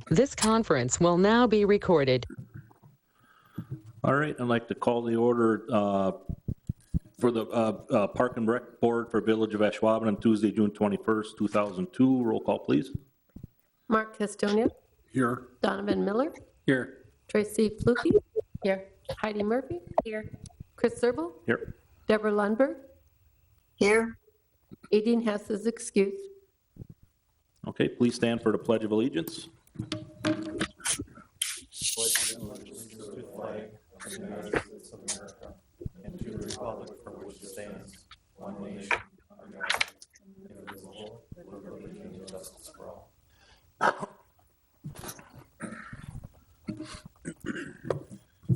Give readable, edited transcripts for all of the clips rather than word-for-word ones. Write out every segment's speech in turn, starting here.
This conference will now be recorded. All right, I'd like to call the order for the Park and Rec Board for Village of Ashwaubenon on Tuesday, June 21st, 2002. Roll call, please. Mark Castonia. Here. Donovan Miller. Here. Tracy Fluke. Here. Heidi Murphy. Here. Chris Zerbel. Here. Deborah Lundberg. Here. Aideen Hess is excused. Okay, please stand for the Pledge of Allegiance.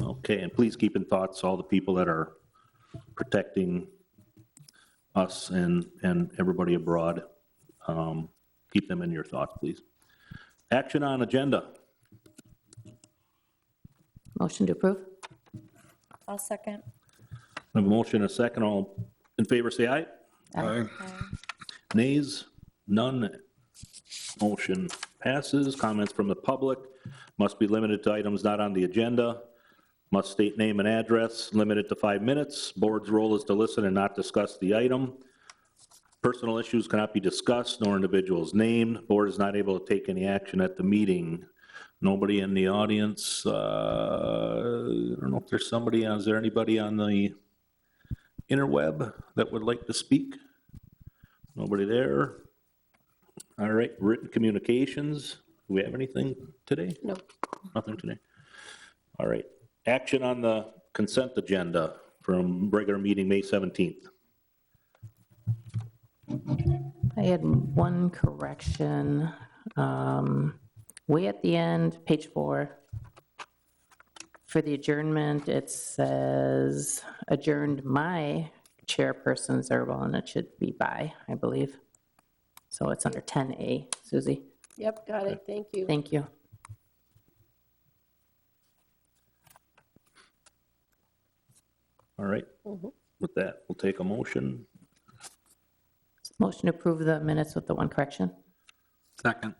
Okay, and please keep in thoughts all the people that are protecting us and everybody abroad. Keep them in your thoughts, please. Action on agenda. Motion to approve? I'll second. I have a motion and a second. All in favor, say aye. Aye. Nays? None. Motion passes. Comments from the public must be limited to items not on the agenda. Must state name and address, limited to 5 minutes. Board's role is to listen and not discuss the item. Personal issues cannot be discussed, nor individuals named. Board is not able to take any action at the meeting. Nobody in the audience. I don't know if there's somebody, is there anybody on the interweb that would like to speak? Nobody there. All right, written communications. Do we have anything today? No. Nothing today. All right, action on the consent agenda from regular meeting May 17th. I had one correction. Way at the end, page 4. For the adjournment, it says adjourned my chairperson Zerbel, and it should be by, I believe. So it's under 10A. Susie, Yep, got it. Thank you. thank you. All right, with that, we'll take a motion. Motion to approve the minutes with the one correction? Second.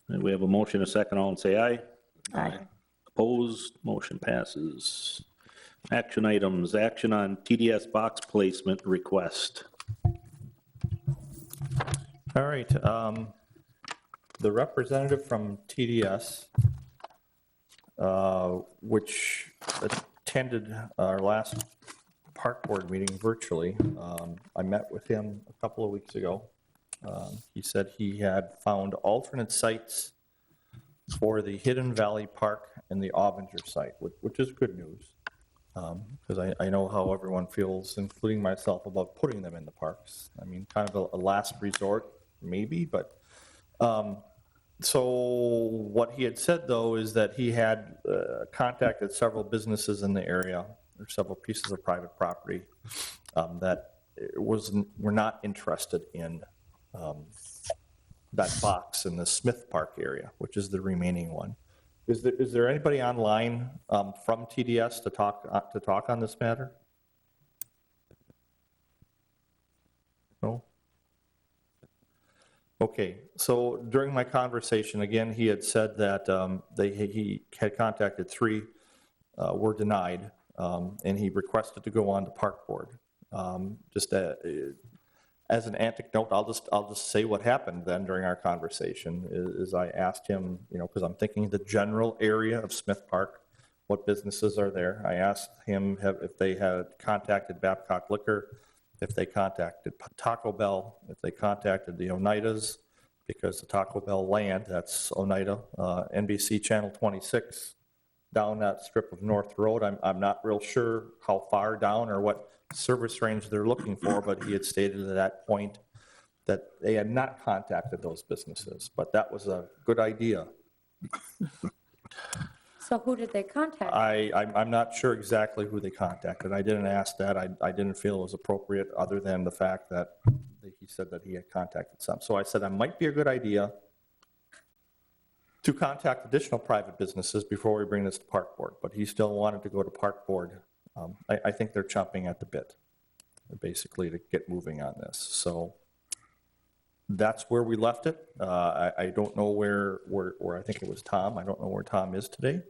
And we have a motion, a second, all and say aye. Aye. Opposed, motion passes. Action items, action on TDS box placement request. All right. The representative from TDS, which attended our last park board meeting virtually, I met with him a couple of weeks ago. He said he had found alternate sites for the Hidden Valley Park and the Avenger site, which is good news. Because I know how everyone feels, including myself, about putting them in the parks. I mean, kind of a last resort, maybe, but so what he had said, though, is that he had contacted several businesses in the area, or several pieces of private property that were not interested in that box in the Smith Park area, which is the remaining one. Is there anybody online from TDS to talk on this matter? No? Okay, so during my conversation, again, he had said that he had contacted 3, were denied, and he requested to go on to park board. Just as an anecdote, I'll just say what happened then during our conversation is I asked him, because I'm thinking the general area of Smith Park, what businesses are there. I asked him if they had contacted Babcock Liquor, if they contacted Taco Bell, if they contacted the Oneidas, because the Taco Bell land, that's Oneida, NBC Channel 26, down that strip of North Road. I'm not real sure how far down or what service range they're looking for, but he had stated at that point that they had not contacted those businesses, but that was a good idea. So who did they contact? I'm not sure exactly who they contacted. I didn't ask that. I didn't feel it was appropriate, other than the fact that he said that he had contacted some. So I said it might be a good idea to contact additional private businesses before we bring this to park board, but he still wanted to go to park board. I think they're chomping at the bit, basically, to get moving on this. So that's where we left it. I don't know where think it was Tom. I don't know where Tom is today.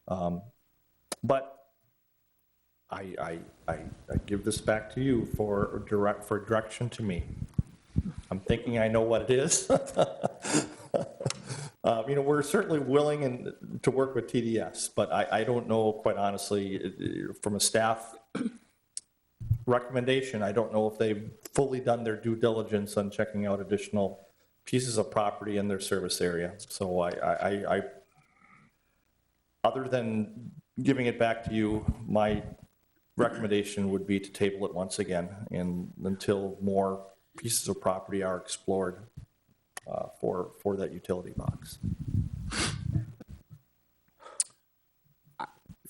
But I give this back to you for direction to me. I'm thinking I know what it is. We're certainly willing to work with TDS, but I don't know, quite honestly, from a staff recommendation, I don't know if they've fully done their due diligence on checking out additional pieces of property in their service area. So I other than giving it back to you, my recommendation would be to table it once again and until more pieces of property are explored for that utility box.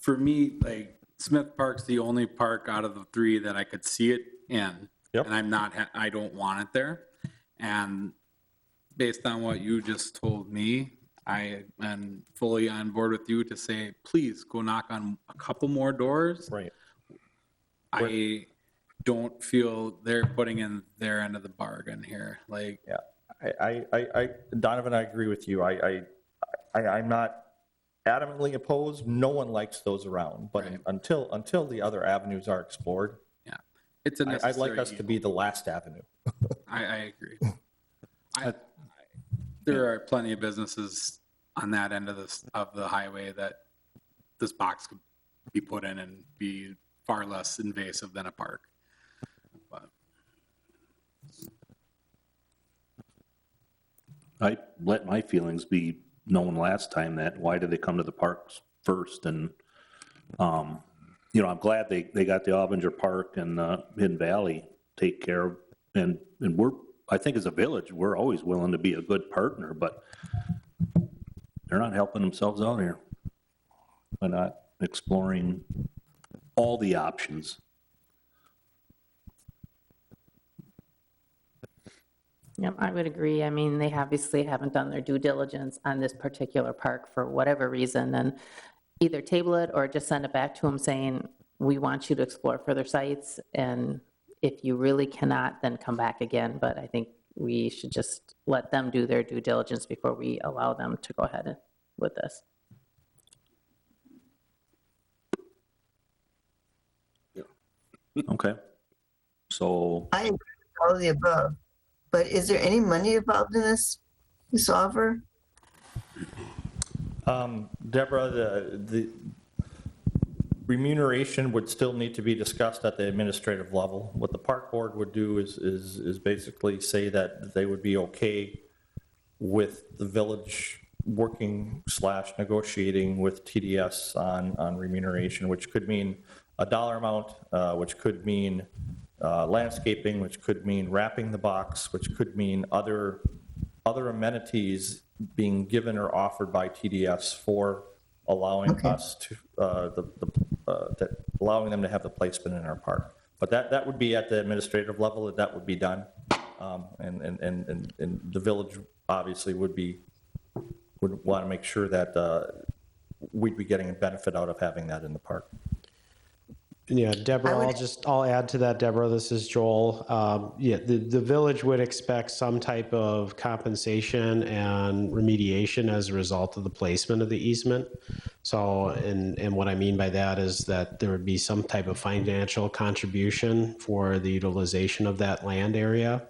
For me, like Smith Park's the only park out of the three that I could see it in. Yep. And I don't want it there. And based on what you just told me, I am fully on board with you to say, please go knock on a couple more doors. Right. I don't feel they're putting in their end of the bargain here. Like, Yeah, Donovan, I agree with you. I'm not adamantly opposed. No one likes those around, but Right. until the other avenues are explored, yeah, it's a I'd necessary like us to be the last avenue. I agree. There are plenty of businesses on that end of the highway that this box could be put in and be far less invasive than a park. But I let my feelings be known last time that why did they come to the parks first? And, I'm glad they got the Aubinger Park and Hidden Valley take care of. And I think as a village, we're always willing to be a good partner, but they're not helping themselves out here. They're not exploring all the options. Yep, I would agree. I mean, they obviously haven't done their due diligence on this particular park for whatever reason, and either table it or just send it back to them saying, we want you to explore further sites, and if you really cannot, then come back again. But I think we should just let them do their due diligence before we allow them to go ahead with this. Okay. So, I agree with all of the above, but is there any money involved in this offer? Deborah, the remuneration would still need to be discussed at the administrative level. What the park board would do is basically say that they would be okay with the village working / negotiating with TDS on remuneration, which could mean a dollar amount, which could mean landscaping, which could mean wrapping the box, which could mean other amenities being given or offered by TDS for allowing us to allowing them to have the placement in our park. But that would be at the administrative level, that would be done, and the village obviously would want to make sure that we'd be getting a benefit out of having that in the park. Yeah, Deborah, I'll add to that, Deborah. This is Joel. The village would expect some type of compensation and remediation as a result of the placement of the easement. So, and what I mean by that is that there would be some type of financial contribution for the utilization of that land area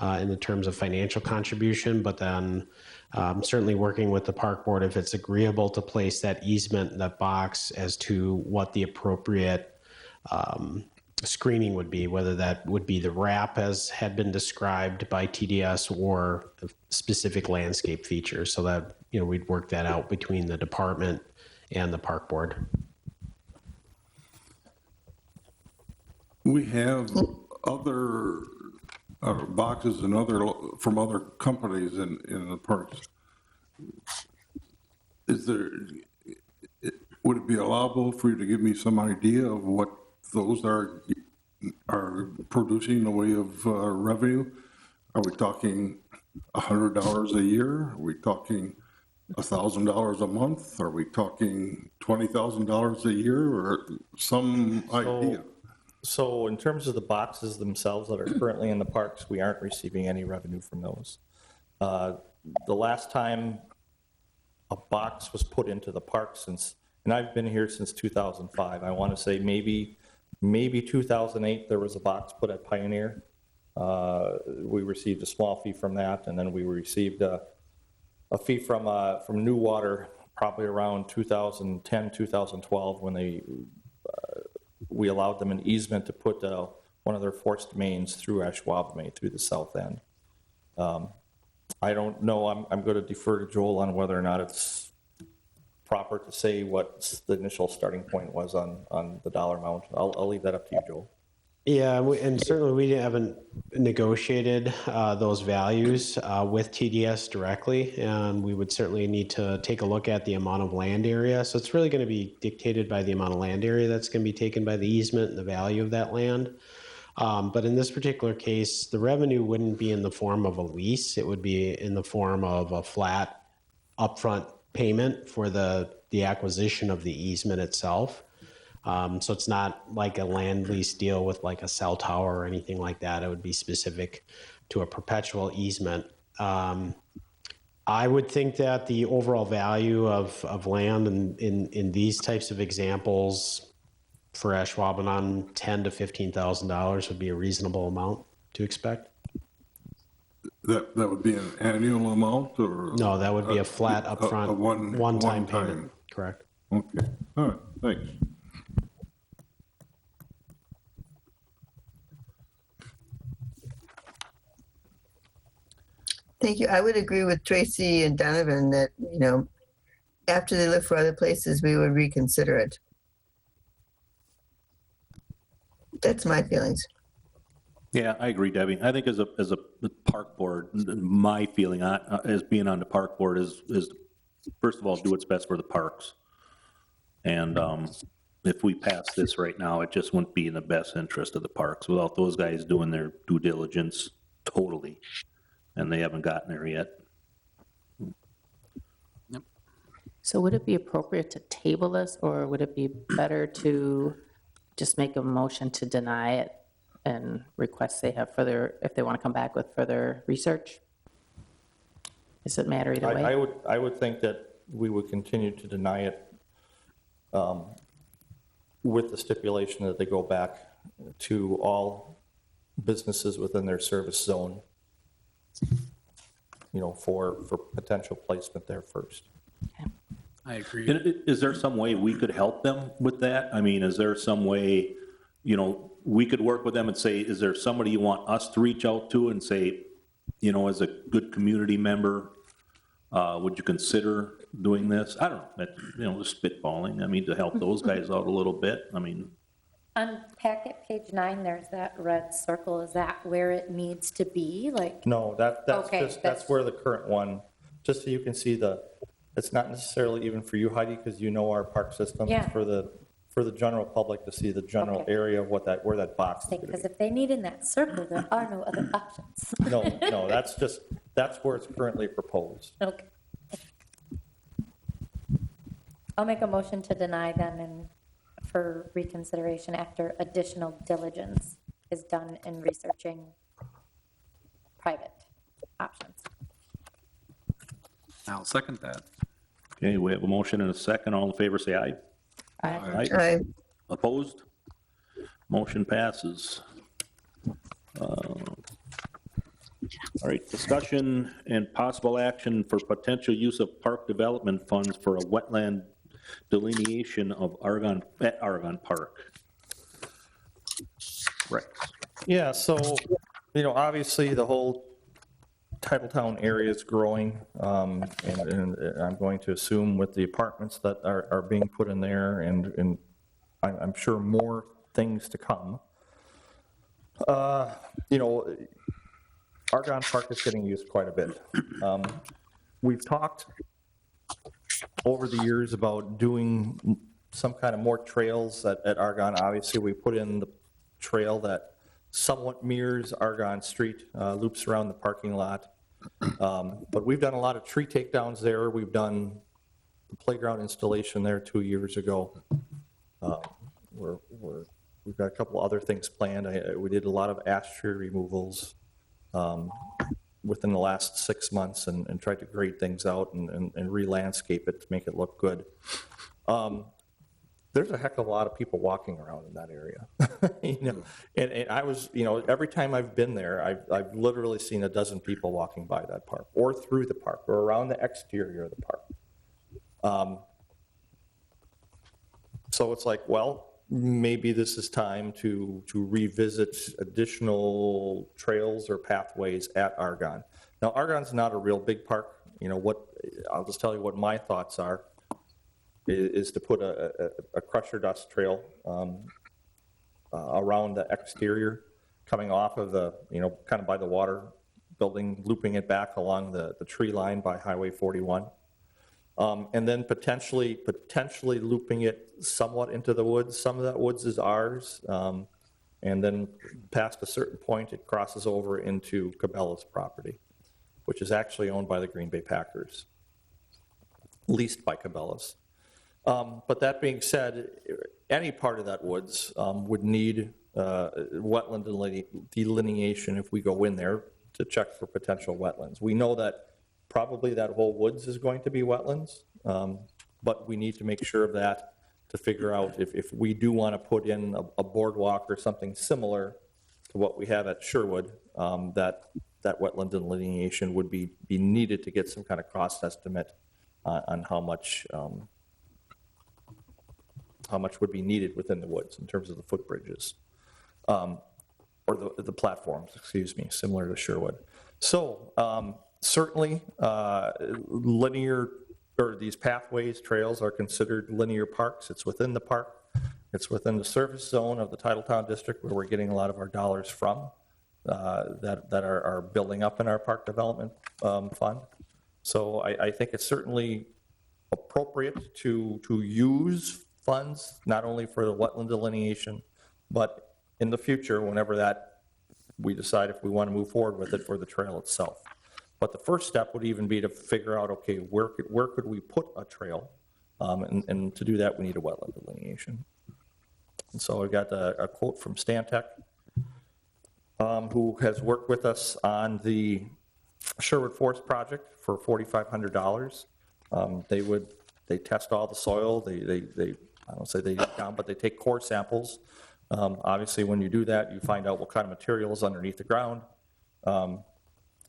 in the terms of financial contribution, but then certainly working with the park board if it's agreeable to place that easement in that box as to what the appropriate screening would be, whether that would be the wrap as had been described by TDS or specific landscape features, so that we'd work that out between the department and the park board. We have other boxes and from other companies in the parks. Would it be allowable for you to give me some idea of what those are producing in the way of revenue? Are we talking $100 a year? Are we talking $1,000 a month? Are we talking $20,000 a year, or some idea? So in terms of the boxes themselves that are currently in the parks, we aren't receiving any revenue from those. The last time a box was put into the park since, and I've been here since 2005. I want to say maybe 2008, there was a box put at Pioneer. We received a small fee from that, and then we received a fee from New Water probably around 2010, 2012, when we allowed them an easement to put one of their forced mains through Ashwaubenon through the south end. I don't know, I'm going to defer to Joel on whether or not it's proper to say what the initial starting point was on the dollar amount. I'll leave that up to you, Joel. Yeah, and certainly we haven't negotiated those values with TDS directly, and we would certainly need to take a look at the amount of land area. So it's really going to be dictated by the amount of land area that's going to be taken by the easement and the value of that land. But in this particular case, the revenue wouldn't be in the form of a lease. It would be in the form of a flat upfront payment for the acquisition of the easement itself. So it's not like a land lease deal with like a cell tower or anything like that. It would be specific to a perpetual easement. I would think that the overall value of land in these types of examples for Ashwaubenon, $10,000 to $15,000 would be a reasonable amount to expect. That would be an annual amount, or? No, that would be a flat upfront, one-time payment. Correct. Okay, all right, thanks. Thank you. I would agree with Tracy and Donovan that, after they look for other places, we would reconsider it. That's my feelings. Yeah, I agree, Debbie. I think as a park board, my feeling as being on the park board is first of all, do what's best for the parks. And if we pass this right now, it just wouldn't be in the best interest of the parks without those guys doing their due diligence totally. And they haven't gotten there yet. So would it be appropriate to table this, or would it be better to just make a motion to deny it and request they have further, if they want to come back with further research? Does it matter either way? I would think that we would continue to deny it with the stipulation that they go back to all businesses within their service zone, for potential placement there first. Okay. I agree. Is there some way we could help them with that? I mean, is there some way, we could work with them and say, is there somebody you want us to reach out to and say, as a good community member, would you consider doing this? I don't know, just spitballing. I mean, to help those guys out a little bit. I mean. On packet page 9, there's that red circle. Is that where it needs to be? No, that's Okay, that's where the current one, just so you can see it's not necessarily even for you, Heidi, because our park system. Yeah. It's for the general public to see the general Okay. area of where that box is going to Because be. if they need in that circle, there are no other options. No, that's where it's currently proposed. Okay. I'll make a motion to deny them for reconsideration after additional diligence is done in researching private options. I'll second that. Okay, we have a motion and a second. All in favor, say aye. Aye. Opposed? Motion passes. All right, discussion and possible action for potential use of park development funds for a wetland delineation of Argon Park. Rex. Yeah, so, obviously the whole Titletown area is growing, and I'm going to assume with the apartments that are being put in there, and I'm sure more things to come. Argon Park is getting used quite a bit. We've talked over the years about doing some kind of more trails at Argon. Obviously, we put in the trail that somewhat mirrors Argon Street, loops around the parking lot. But we've done a lot of tree takedowns there. We've done the playground installation there 2 years ago. We've got a couple other things planned. We did a lot of ash tree removals. within the last 6 months and tried to grade things out and re-landscape it to make it look good. There's a heck of a lot of people walking around in that area. And I was, every time I've been there, I've literally seen a dozen people walking by that park or through the park or around the exterior of the park. So it's like, well, maybe this is time to revisit additional trails or pathways at Argon. Now, Argon's not a real big park. I'll just tell you what my thoughts are, is to put a crusher dust trail around the exterior, coming off of the, kind of by the water building, looping it back along the tree line by Highway 41. And then potentially looping it somewhat into the woods. Some of that woods is ours. And then past a certain point, it crosses over into Cabela's property, which is actually owned by the Green Bay Packers, leased by Cabela's. But that being said, any part of that woods would need wetland delineation if we go in there to check for potential wetlands. We know that probably that whole woods is going to be wetlands, but we need to make sure of that to figure out if we do want to put in a boardwalk or something similar to what we have at Sherwood, that wetland delineation would be needed to get some kind of cost estimate on how much would be needed within the woods in terms of the footbridges, or the platforms, excuse me, similar to Sherwood. So certainly linear, or these pathways, trails are considered linear parks. It's within the park. It's within the service zone of the Titletown District, where we're getting a lot of our dollars from that are building up in our park development fund. So I think it's certainly appropriate to use funds, not only for the wetland delineation, but in the future, whenever that we decide if we want to move forward with it, for the trail itself. But the first step would even be to figure out, okay, where could we put a trail? And to do that, we need a wetland delineation. And so I got a quote from Stantec, who has worked with us on the Sherwood Forest project for $4,500. They test all the soil. They I don't say they dig down, but they take core samples. Obviously, when you do that, you find out what kind of material is underneath the ground.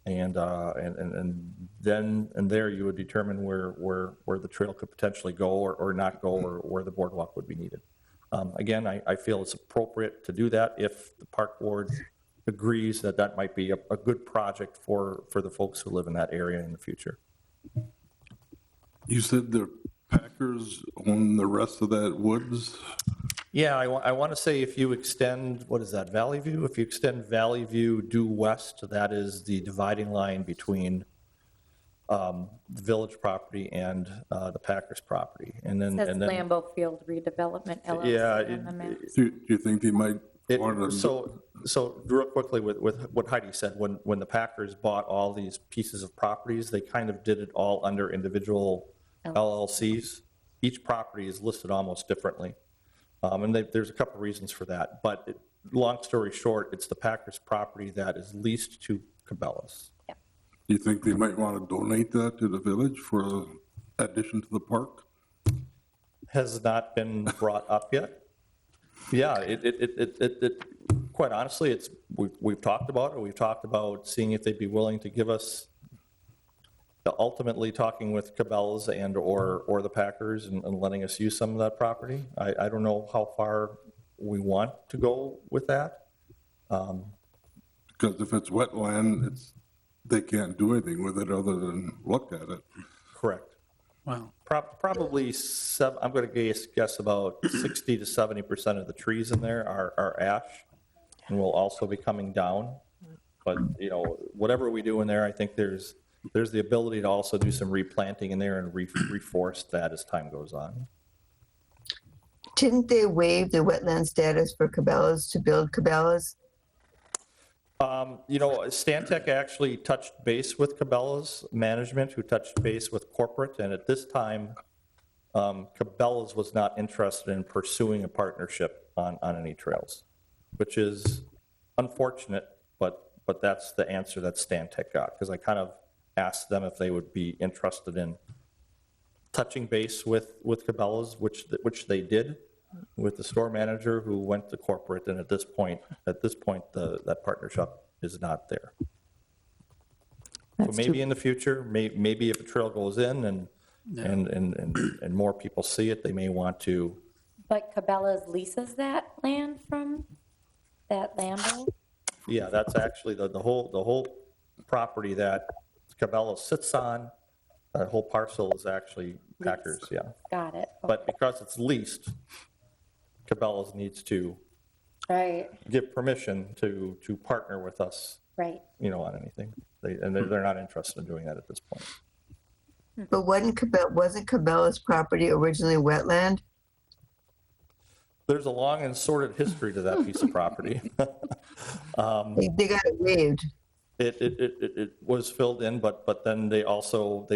And there you would determine where the trail could potentially go or not go, or where the boardwalk would be needed. Again, I feel it's appropriate to do that if the park board agrees that might be a good project for the folks who live in that area in the future. You said the Packers own the rest of that woods? Yeah, I want to say if you extend, what is that, Valley View? If you extend Valley View due west, that is the dividing line between the village property and the Packers property. And then, It says Lambeau Field Redevelopment LLC Yeah, on the map. Do you think they might want to? So real quickly with what Heidi said, when the Packers bought all these pieces of properties, they kind of did it all under individual LLCs. Each property is listed almost differently. And there's a couple reasons for that. But long story short, it's the Packers property that is leased to Cabela's. Yeah. Do you think they might want to donate that to the village for addition to the park? Has not been brought up yet. Yeah, it quite honestly, we've talked about it. We've talked about seeing if they'd be willing to give us, ultimately talking with Cabela's and or the Packers and letting us use some of that property. I don't know how far we want to go with that. Because if it's wetland, they can't do anything with it other than look at it. Correct. Wow. Probably, I'm going to guess about 60 to 70% of the trees in there are ash and will also be coming down. But, whatever we do in there, I think there's the ability to also do some replanting in there and reforest that as time goes on. Didn't they waive the wetland status for Cabela's to build Cabela's? Stantec actually touched base with Cabela's management, who touched base with corporate, and at this time, Cabela's was not interested in pursuing a partnership on any trails, which is unfortunate, but but that's the answer that Stantec got, because I kind of asked them if they would be interested in touching base with Cabela's, which they did, with the store manager who went to corporate, and at this point, that partnership is not there. So maybe in the future, maybe if a trail goes in and more people see it, they may want to. But Cabela's leases that land from that landowner? Yeah, that's actually the whole property that Cabela sits on, that whole parcel is actually Packers, yeah. Got it. But because it's leased, Cabela's needs to Right, give permission to partner with us, right. on anything. They're not interested in doing that at this point. But wasn't Cabela's property originally wetland? There's a long and sordid history to that piece of property. They got it waived. It was filled in, but then they also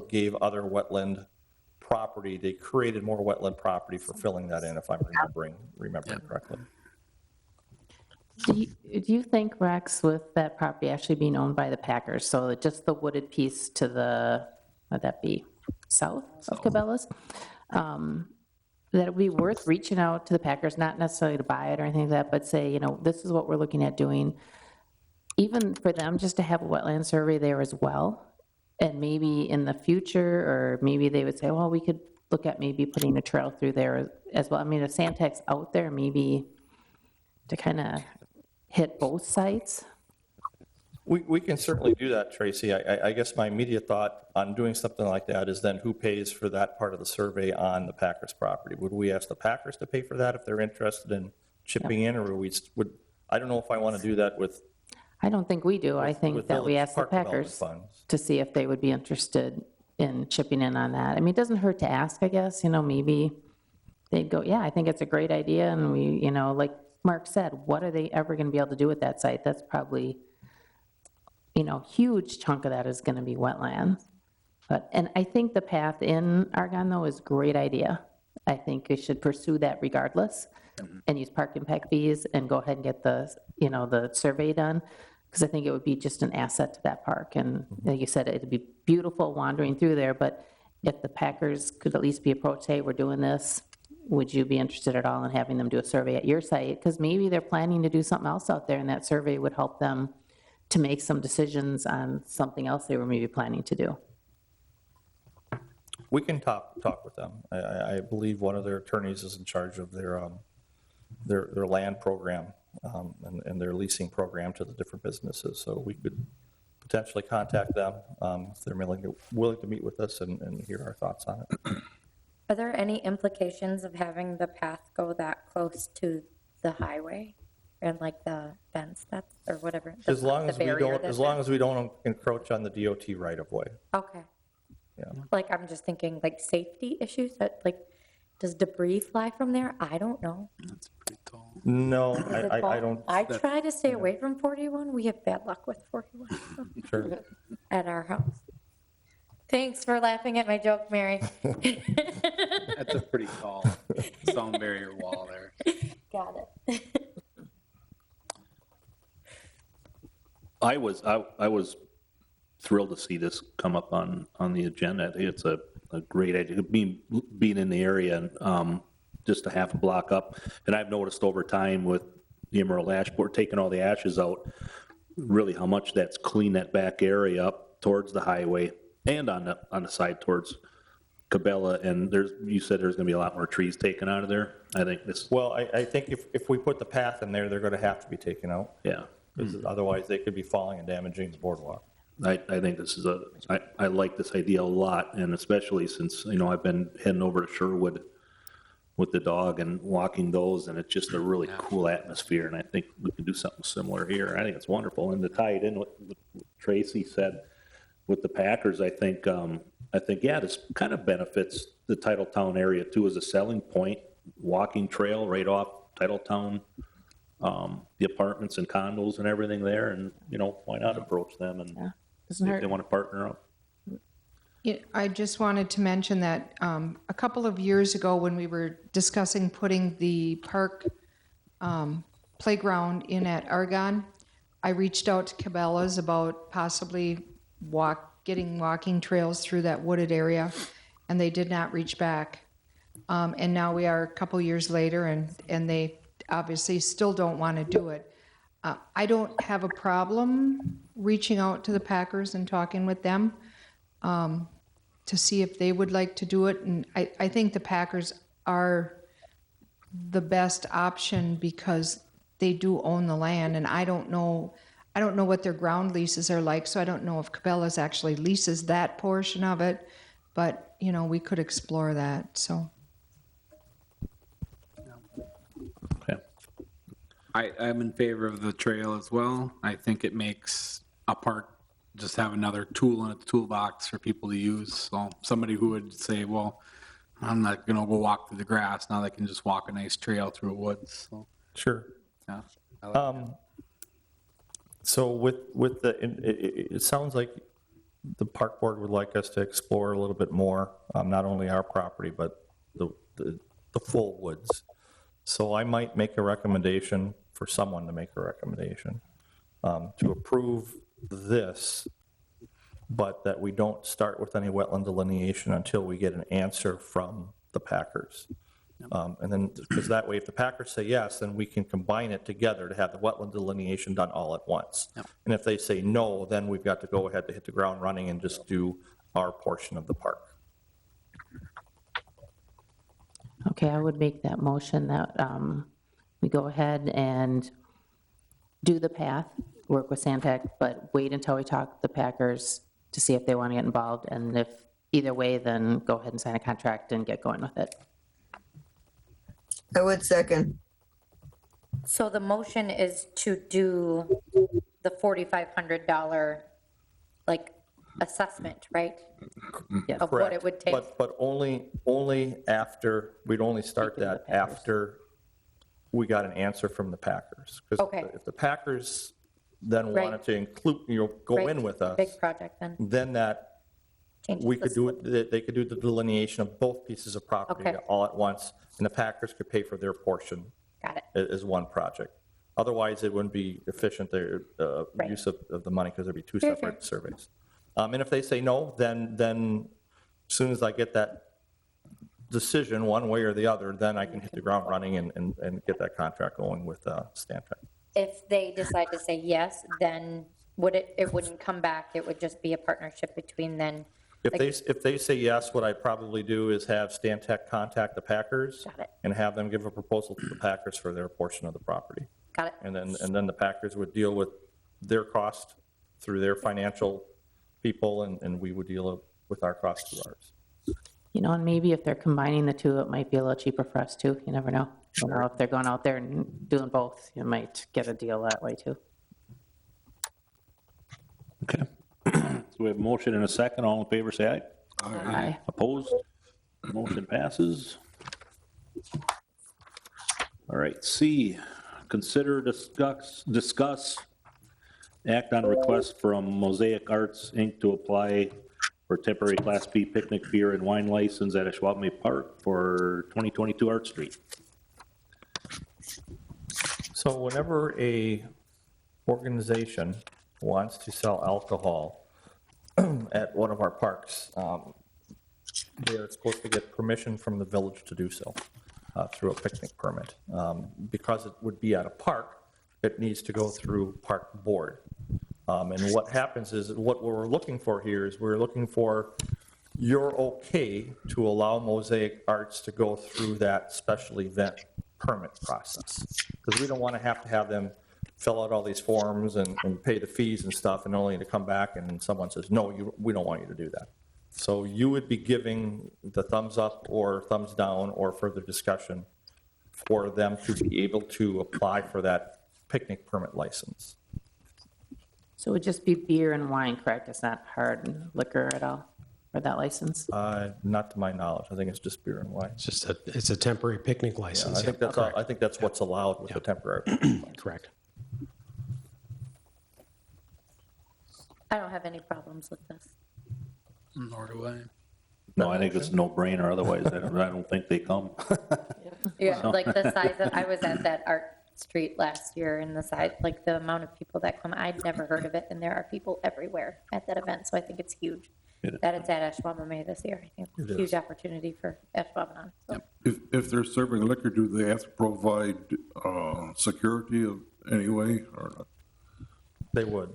gave other wetland property. They created more wetland property for filling that in, if I'm remembering correctly. Do you think, Rex, with that property actually being owned by the Packers, so just the wooded piece to would that be south of Cabela's? That it would be worth reaching out to the Packers, not necessarily to buy it or anything like that, but say, this is what we're looking at doing. Even for them just to have a wetland survey there as well. And maybe in the future, or maybe they would say, well, we could look at maybe putting a trail through there as well. I mean, if Stantec's out there, maybe to kind of hit both sites. We can certainly do that, Tracy. I guess my immediate thought on doing something like that is then who pays for that part of the survey on the Packers property? Would we ask the Packers to pay for that if they're interested in chipping in, or would I don't know if I want to do that with. I don't think we do. I think that we ask the Packers to see if they would be interested in chipping in on that. I mean, it doesn't hurt to ask, I guess, maybe they'd go, yeah, I think it's a great idea. And we, like Mark said, what are they ever going to be able to do with that site? That's probably, huge chunk of that is going to be wetlands. And I think the path in Argon, though, is a great idea. I think we should pursue that regardless and use park impact fees and go ahead and get the survey done, because I think it would be just an asset to that park. And like you said, it'd be beautiful wandering through there, but if the Packers could at least be approached, hey, we're doing this, would you be interested at all in having them do a survey at your site? Because maybe they're planning to do something else out there, and that survey would help them to make some decisions on something else they were maybe planning to do. We can talk with them. I believe one of their attorneys is in charge of their land program and their leasing program to the different businesses. So we could potentially contact them if they're willing to meet with us and hear our thoughts on it. Are there any implications of having the path go that close to the highway and like the fence or whatever? As long as we don't encroach on the DOT right of way. Okay. Yeah. Like, I'm just thinking like safety issues that does debris fly from there? I don't know. That's pretty tall. No, I don't. I try to stay away from 41. We have bad luck with 41 Sure. at our house. Thanks for laughing at my joke, Mary. That's a pretty tall sound barrier wall there. Got it. I was thrilled to see this come up on the agenda. I think it's a great idea. Being in the area, just a half a block up, and I've noticed over time with the Emerald Ash Board taking all the ashes out, really how much that's cleaned that back area up towards the highway and on the side towards Cabela. And you said there's going to be a lot more trees taken out of there. I think this. Well, I think if we put the path in there, they're going to have to be taken out. Yeah. Because otherwise they could be falling and damaging the boardwalk. I think this is I like this idea a lot, and especially since, I've been heading over to Sherwood with the dog and walking those, and it's just a really cool atmosphere, and I think we can do something similar here. I think it's wonderful. And to tie it in with what Tracy said with the Packers, I think, this kind of benefits the Titletown area too as a selling point, walking trail right off Titletown, the apartments and condos and everything there, and, why not approach them and see if they want to partner up. I just wanted to mention that a couple of years ago when we were discussing putting the park playground in at Argon, I reached out to Cabela's about possibly getting walking trails through that wooded area, and they did not reach back. And now we are a couple years later, and they obviously still don't want to do it. I don't have a problem reaching out to the Packers and talking with them to see if they would like to do it. And I think the Packers are the best option because they do own the land, and I don't know what their ground leases are like, so I don't know if Cabela's actually leases that portion of it, but, you know, we could explore that, so. Okay. I'm in favor of the trail as well. I think it makes a park just have another tool in its toolbox for people to use. So somebody who would say, well, I'm not going to go walk through the grass. Now they can just walk a nice trail through woods. So, Sure. yeah. I like that. So with the, it sounds like the park board would like us to explore a little bit more, not only our property, but the full woods. So I might make a recommendation for someone to make a recommendation to approve this, but that we don't start with any wetland delineation until we get an answer from the Packers. And then, because that way, if the Packers say yes, then we can combine it together to have the wetland delineation done all at once. Yep. And if they say no, then we've got to go ahead to hit the ground running and just do our portion of the park. Okay, I would make that motion that we go ahead and do the path, work with Sandtech, but wait until we talk to the Packers to see if they want to get involved. And if either way, then go ahead and sign a contract and get going with it. I would second. So the motion is to do the $4,500 like assessment, right? Yeah. Of what it would take. But only after, we'd only start Speaking of that the Packers. after we got an answer from the Packers. Because Okay. if the Packers then Right. wanted to include, go Right. in with us, Big project then. that Changes we the could do it, they could do the delineation of both pieces of property Okay. all at once, and the Packers could pay for their portion Got it. as one project. Otherwise, it wouldn't be efficient, their Right. use of the money, because there'd be two Fair, separate surveys. And if they say no, then as soon as I get that decision, one way or the other, then I can hit the ground running and get that contract going with Stantec. If they decide to say yes, then it wouldn't come back, it would just be a partnership between then. If they say yes, what I'd probably do is have Stantec contact the Packers Got it. and have them give a proposal to the Packers for their portion of the property. Got it. And then the Packers would deal with their cost through their financial people, and we would deal with our cost through ours. You know, and maybe if they're combining the two, it might be a little cheaper for us too. You never know. You know, if they're going out there and doing both, you might get a deal that way too. Okay. So we have a motion and a second. All in favor, say aye. Aye. Opposed? Motion passes. All right, C, consider, discuss, act on request from Mosaic Arts, Inc. to apply for temporary Class B picnic beer and wine license at Ashwaubenon Park for 2022 Art Street. So whenever a organization wants to sell alcohol at one of our parks, they are supposed to get permission from the village to do so through a picnic permit. Because it would be at a park, it needs to go through park board. And what happens is, what we're looking for here is we're looking for you're okay to allow Mosaic Arts to go through that special event permit process. Because we don't want to have them fill out all these forms and pay the fees and stuff, and only to come back and someone says, no, we don't want you to do that. So you would be giving the thumbs up or thumbs down or further discussion for them to be able to apply for that picnic permit license. So it would just be beer and wine, correct? It's not hard liquor at all for that license? Not to my knowledge. I think it's just beer and wine. It's a temporary picnic Yeah, license. I think that's all, I think that's what's allowed with the temporary. Correct. I don't have any problems with this. Nor do I. No, I think it's a no-brainer, otherwise I don't think they come. Yeah, like the size of, I was at that art Street last year and the size, like the amount of people that come. I'd never heard of it, and there are people everywhere at that event, so I think it's huge that it's at Ashwaubenon this year. I think it's a huge opportunity for Ashwaubenon. So. If they're serving liquor, do they have to provide security of any way or not? They would.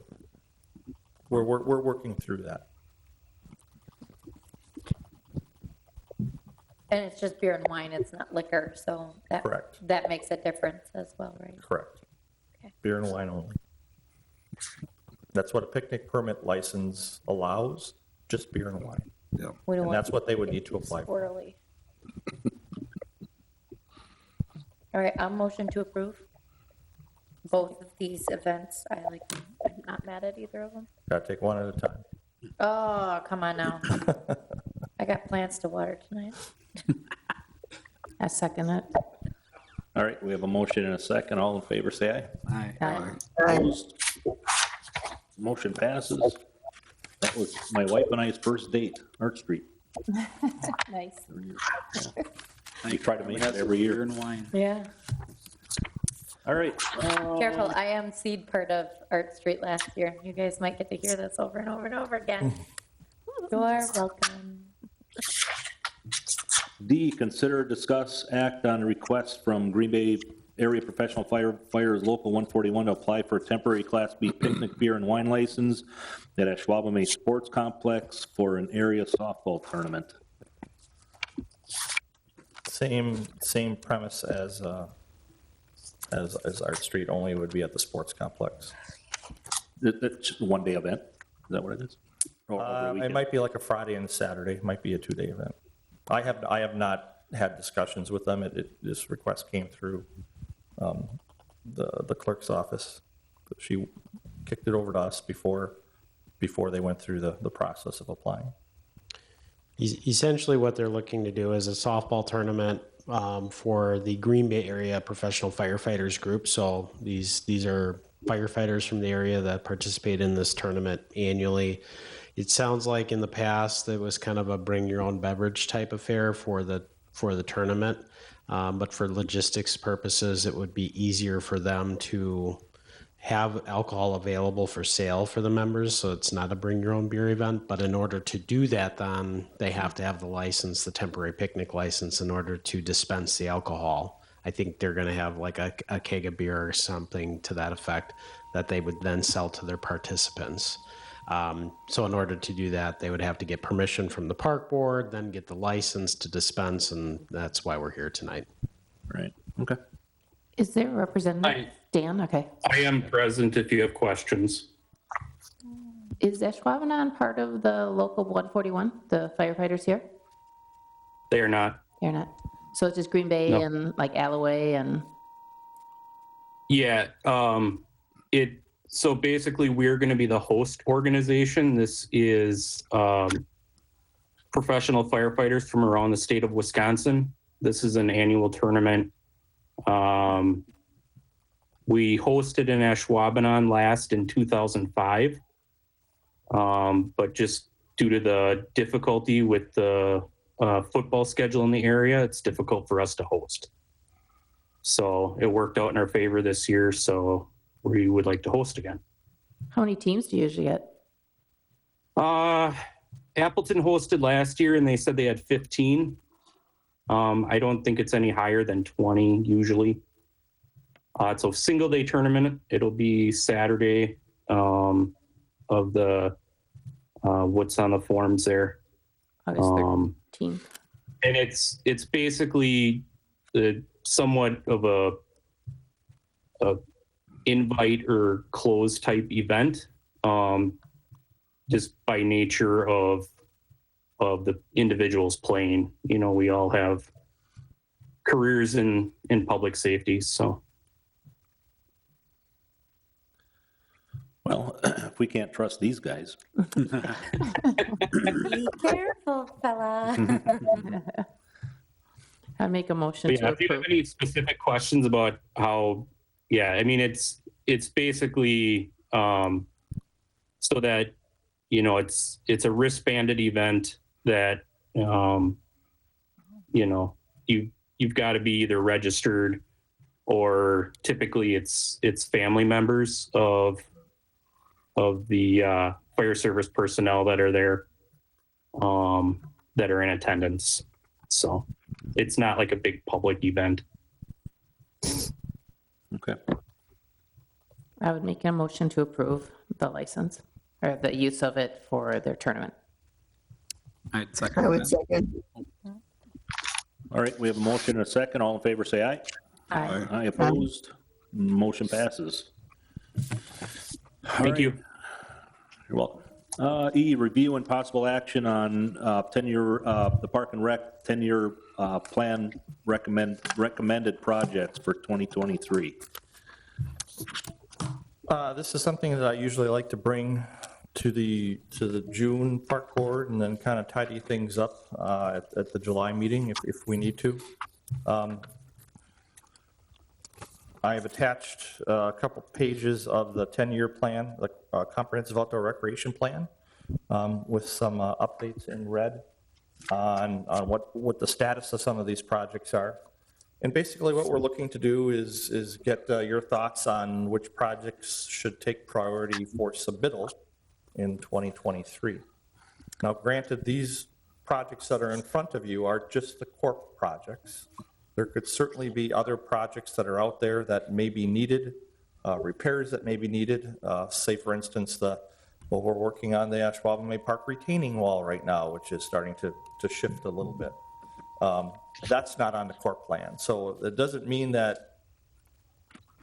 We're working through that. And it's just beer and wine, it's not liquor, so Correct. that makes a difference as well, right? Correct. Okay. Beer and wine only. That's what a picnic permit license allows, just beer and wine. Yeah. We don't And want that's what they would to need to get apply for. squirrely. All right, I'll motion to approve both of these events. I'm not mad at either of them. Gotta take one at a time. Oh, come on now. I got plants to water tonight. I second it. All right, we have a motion and a second. All in favor, say aye. Aye. Opposed? Motion passes. That was my wife and I's first date, Art Street. Nice. We try to make it every Beer year. and wine. Yeah. All right. Careful, I am seed part of Art Street last year. You guys might get to hear this over and over and over again. You're welcome. D, consider, discuss, act on a request from Green Bay Area Professional Firefighters Local 141 to apply for a temporary Class B picnic beer and wine license at Ashwaubenon Sports Complex for an area softball tournament. Same premise as Art Street, only would be at the sports complex. It's a one-day event. Is that what it is? Or over a It weekend? might be like a Friday and Saturday, it might be a 2-day event. I have not had discussions with them. This request came through the clerk's office. She kicked it over to us before they went through the process of applying. Essentially, what they're looking to do is a softball tournament for the Green Bay Area Professional Firefighters Group. So these are firefighters from the area that participate in this tournament annually. It sounds like in the past it was kind of a bring your own beverage type affair for the tournament, but for logistics purposes, it would be easier for them to have alcohol available for sale for the members, so it's not a bring your own beer event. But in order to do that, then they have to have the license, the temporary picnic license, in order to dispense the alcohol. I think they're going to have like a keg of beer or something to that effect that they would then sell to their participants. So in order to do that, they would have to get permission from the park board, then get the license to dispense, and that's why we're here tonight. Right, okay. Is there a representative? Hi. Dan, okay. I am present if you have questions. Is Ashwaubenon part of the local 141, the firefighters here? They are not. They're not. So it's just Green Bay No. and like Alloway and, Yeah. So basically, we're going to be the host organization. This is professional firefighters from around the state of Wisconsin. This is an annual tournament. We hosted in Ashwaubenon last in 2005, but just due to the difficulty with the football schedule in the area, it's difficult for us to host. So it worked out in our favor this year, so we would like to host again. how many teams do you usually get? Appleton hosted last year and they said they had 15. I don't think it's any higher than 20 usually. It's a single day tournament. It'll be Saturday of the, what's on the forms there. August 13th. And it's basically somewhat of a invite or close type event, just by nature of the individuals playing. You know, we all have careers in public safety, so. Well, if we can't trust these guys. Be careful, fella. I make a motion But to yeah, if you have approve. any specific questions about how, yeah, I mean, it's basically so that, you know, it's a wristbanded event that, you know, you've got to be either registered or typically it's family members of the fire service personnel that are there, that are in attendance. So it's not like a big public event. Okay. I would make a motion to approve the license or the use of it for their tournament. I'd second I would that. second. All right, we have a motion and a second. All in favor, say aye. Aye. Aye, opposed? Motion passes. Thank you. You're welcome. E, review and possible action on 10-year, the Park and Rec 10-year plan recommended projects for 2023. This is something that I usually like to bring to the June park board and then kind of tidy things up at the July meeting if we need to. I have attached a couple pages of the 10-year plan, the comprehensive outdoor recreation plan, with some updates in red on what the status of some of these projects are. And basically what we're looking to do is get your thoughts on which projects should take priority for submittal in 2023. Now, granted, these projects that are in front of you are just the corp projects. There could certainly be other projects that are out there that may be needed, repairs that may be needed. Say, for instance, we're working on the Ashwaubenon Park retaining wall right now, which is starting to shift a little bit. That's not on the corp plan. So it doesn't mean that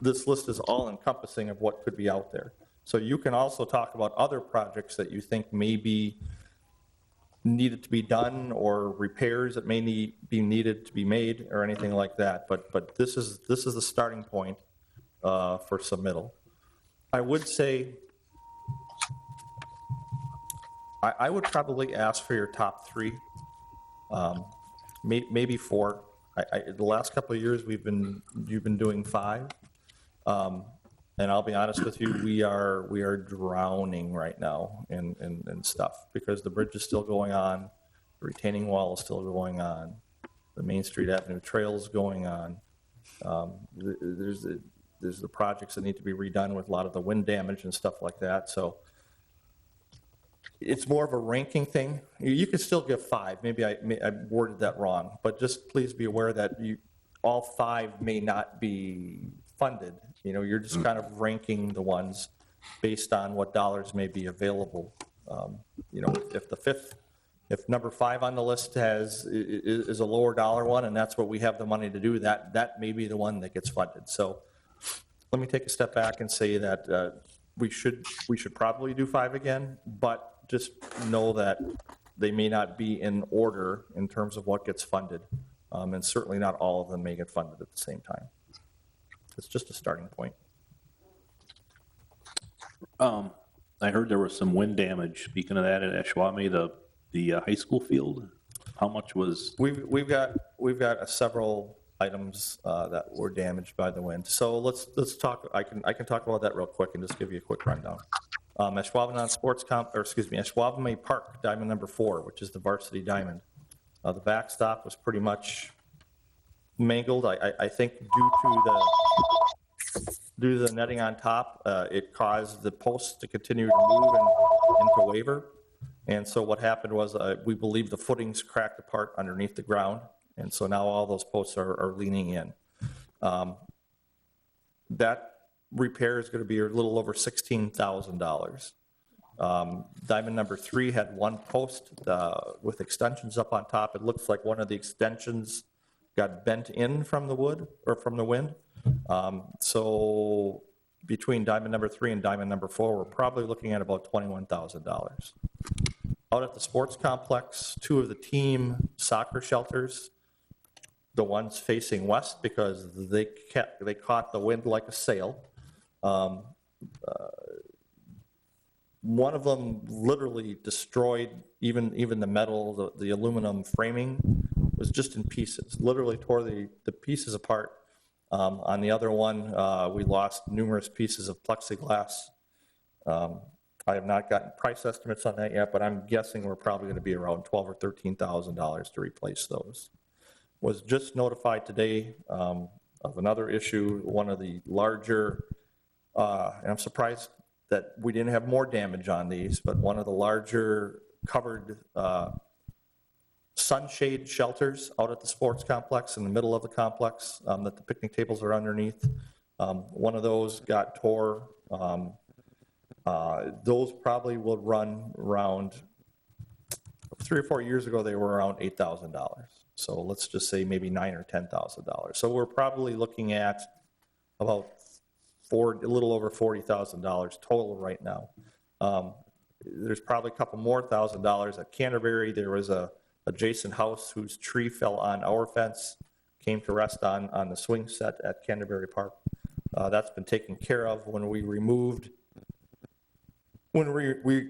this list is all encompassing of what could be out there. So you can also talk about other projects that you think may be needed to be done or repairs that may be needed to be made or anything like that. But this is the starting point for submittal. I would say I would probably ask for your top three, maybe four. The last couple of years you've been doing five. And I'll be honest with you, we are drowning right now in stuff because the bridge is still going on, the retaining wall is still going on, the Main Street Avenue Trail is going on. There's the projects that need to be redone with a lot of the wind damage and stuff like that. So it's more of a ranking thing. You could still give five. Maybe I worded that wrong, but just please be aware that all five may not be funded. You know, you're just kind of ranking the ones based on what dollars may be available. You know, if number 5 on the list is a lower dollar one, and that's what we have the money to do, that may be the one that gets funded. So let me take a step back and say that we should probably do 5 again, but just know that they may not be in order in terms of what gets funded, and certainly not all of them may get funded at the same time. It's just a starting point. I heard there was some wind damage. Speaking of that, at Ashwaubenon, the high school field, how much was? We've got several items that were damaged by the wind. So let's talk. I can talk about that real quick and just give you a quick rundown. Ashwaubenon Ashwaubenon Park, diamond number 4, which is the varsity diamond. The backstop was pretty much mangled. I think due to the netting on top, it caused the posts to continue to move and to waver. And so what happened was we believe the footings cracked apart underneath the ground. And so now all those posts are leaning in. That repair is going to be a little over $16,000. Diamond number 3 had one post with extensions up on top. It looks like one of the extensions got bent in from the wood or from the wind. So between diamond number 3 and diamond number 4, we're probably looking at about $21,000. Out at the sports complex, 2 of the team soccer shelters, the ones facing west because they caught the wind like a sail. One of them literally destroyed even the metal, the aluminum framing was just in pieces, literally tore the pieces apart. On the other one, we lost numerous pieces of plexiglass. I have not gotten price estimates on that yet, but I'm guessing we're probably going to be around $12,000 or $13,000 to replace those. Was just notified today of another issue. One of the larger, and I'm surprised that we didn't have more damage on these, but one of the larger covered sunshade shelters out at the sports complex in the middle of the complex that the picnic tables are underneath. One of those got tore. Those probably will run around, 3 or 4 years ago, they were around $8,000. So let's just say maybe $9,000 or $10,000. So we're probably looking at about a little over $40,000 total right now. There's probably a couple more $1,000 at Canterbury. There was a adjacent house whose tree fell on our fence, came to rest on the swing set at Canterbury Park. That's been taken care of. When we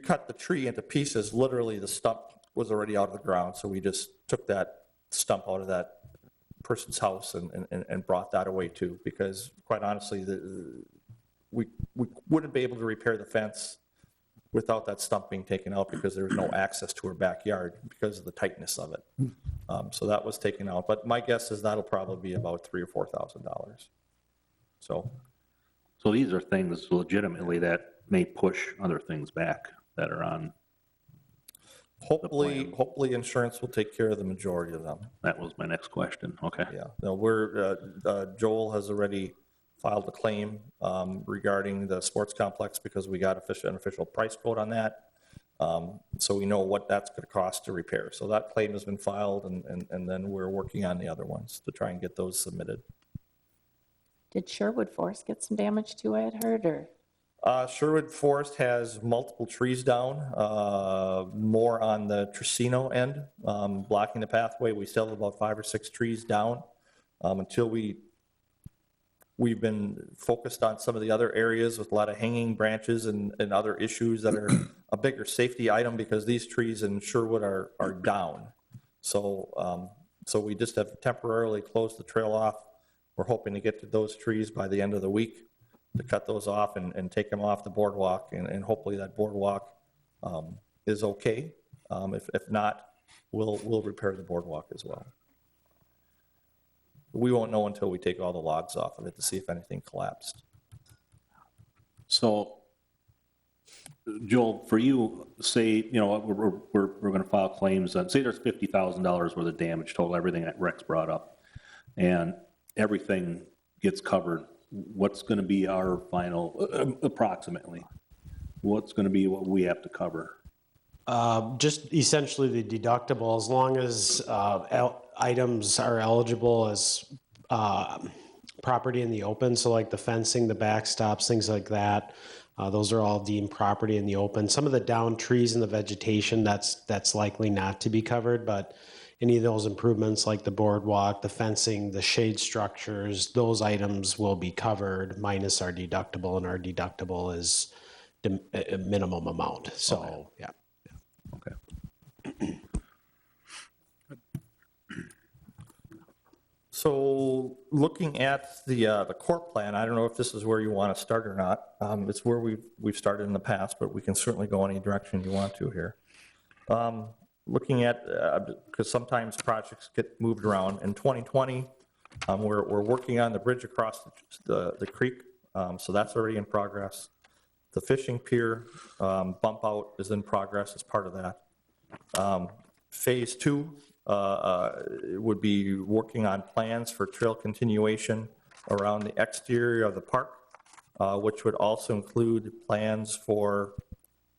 cut the tree into pieces, literally the stump was already out of the ground, so we just took that stump out of that person's house and brought that away too, because quite honestly, we wouldn't be able to repair the fence without that stump being taken out, because there was no access to her backyard because of the tightness of it. So that was taken out, but my guess is that'll probably be about $3,000 or $4,000. So these are things legitimately that may push other things back that are on. Hopefully insurance will take care of the majority of them. That was my next question. Okay. Yeah. No, Joel has already filed a claim regarding the sports complex because we got an official price quote on that. So we know what that's going to cost to repair. So that claim has been filed, and then we're working on the other ones to try and get those submitted. Did Sherwood Forest get some damage too, I had heard, or? Sherwood Forest has multiple trees down, more on the Tricino end, blocking the pathway. We still have about 5 or 6 trees down until we've been focused on some of the other areas with a lot of hanging branches and other issues that are a bigger safety item, because these trees in Sherwood are down. So we just have temporarily closed the trail off. We're hoping to get to those trees by the end of the week, to cut those off and take them off the boardwalk, and hopefully that boardwalk is okay. If not, we'll repair the boardwalk as well. We won't know until we take all the logs off of it to see if anything collapsed. So, Joel, for you, say, we're going to file claims on, say there's $50,000 worth of damage total, everything that Rex brought up, and everything gets covered. What's going to be our final, approximately? What's going to be what we have to cover? Just essentially the deductible, as long as items are eligible as property in the open. So like the fencing, the backstops, things like that. Those are all deemed property in the open. Some of the downed trees and the vegetation, that's likely not to be covered, but any of those improvements like the boardwalk, the fencing, the shade structures, those items will be covered minus our deductible, and our deductible is a minimum amount. So, okay. Yeah. Okay. So looking at the core plan, I don't know if this is where you want to start or not. It's where we've started in the past, but we can certainly go any direction you want to here. Looking at, because sometimes projects get moved around. In 2020, we're working on the bridge across the creek, so that's already in progress. The fishing pier bump out is in progress as part of that. Phase 2 would be working on plans for trail continuation around the exterior of the park, which would also include plans for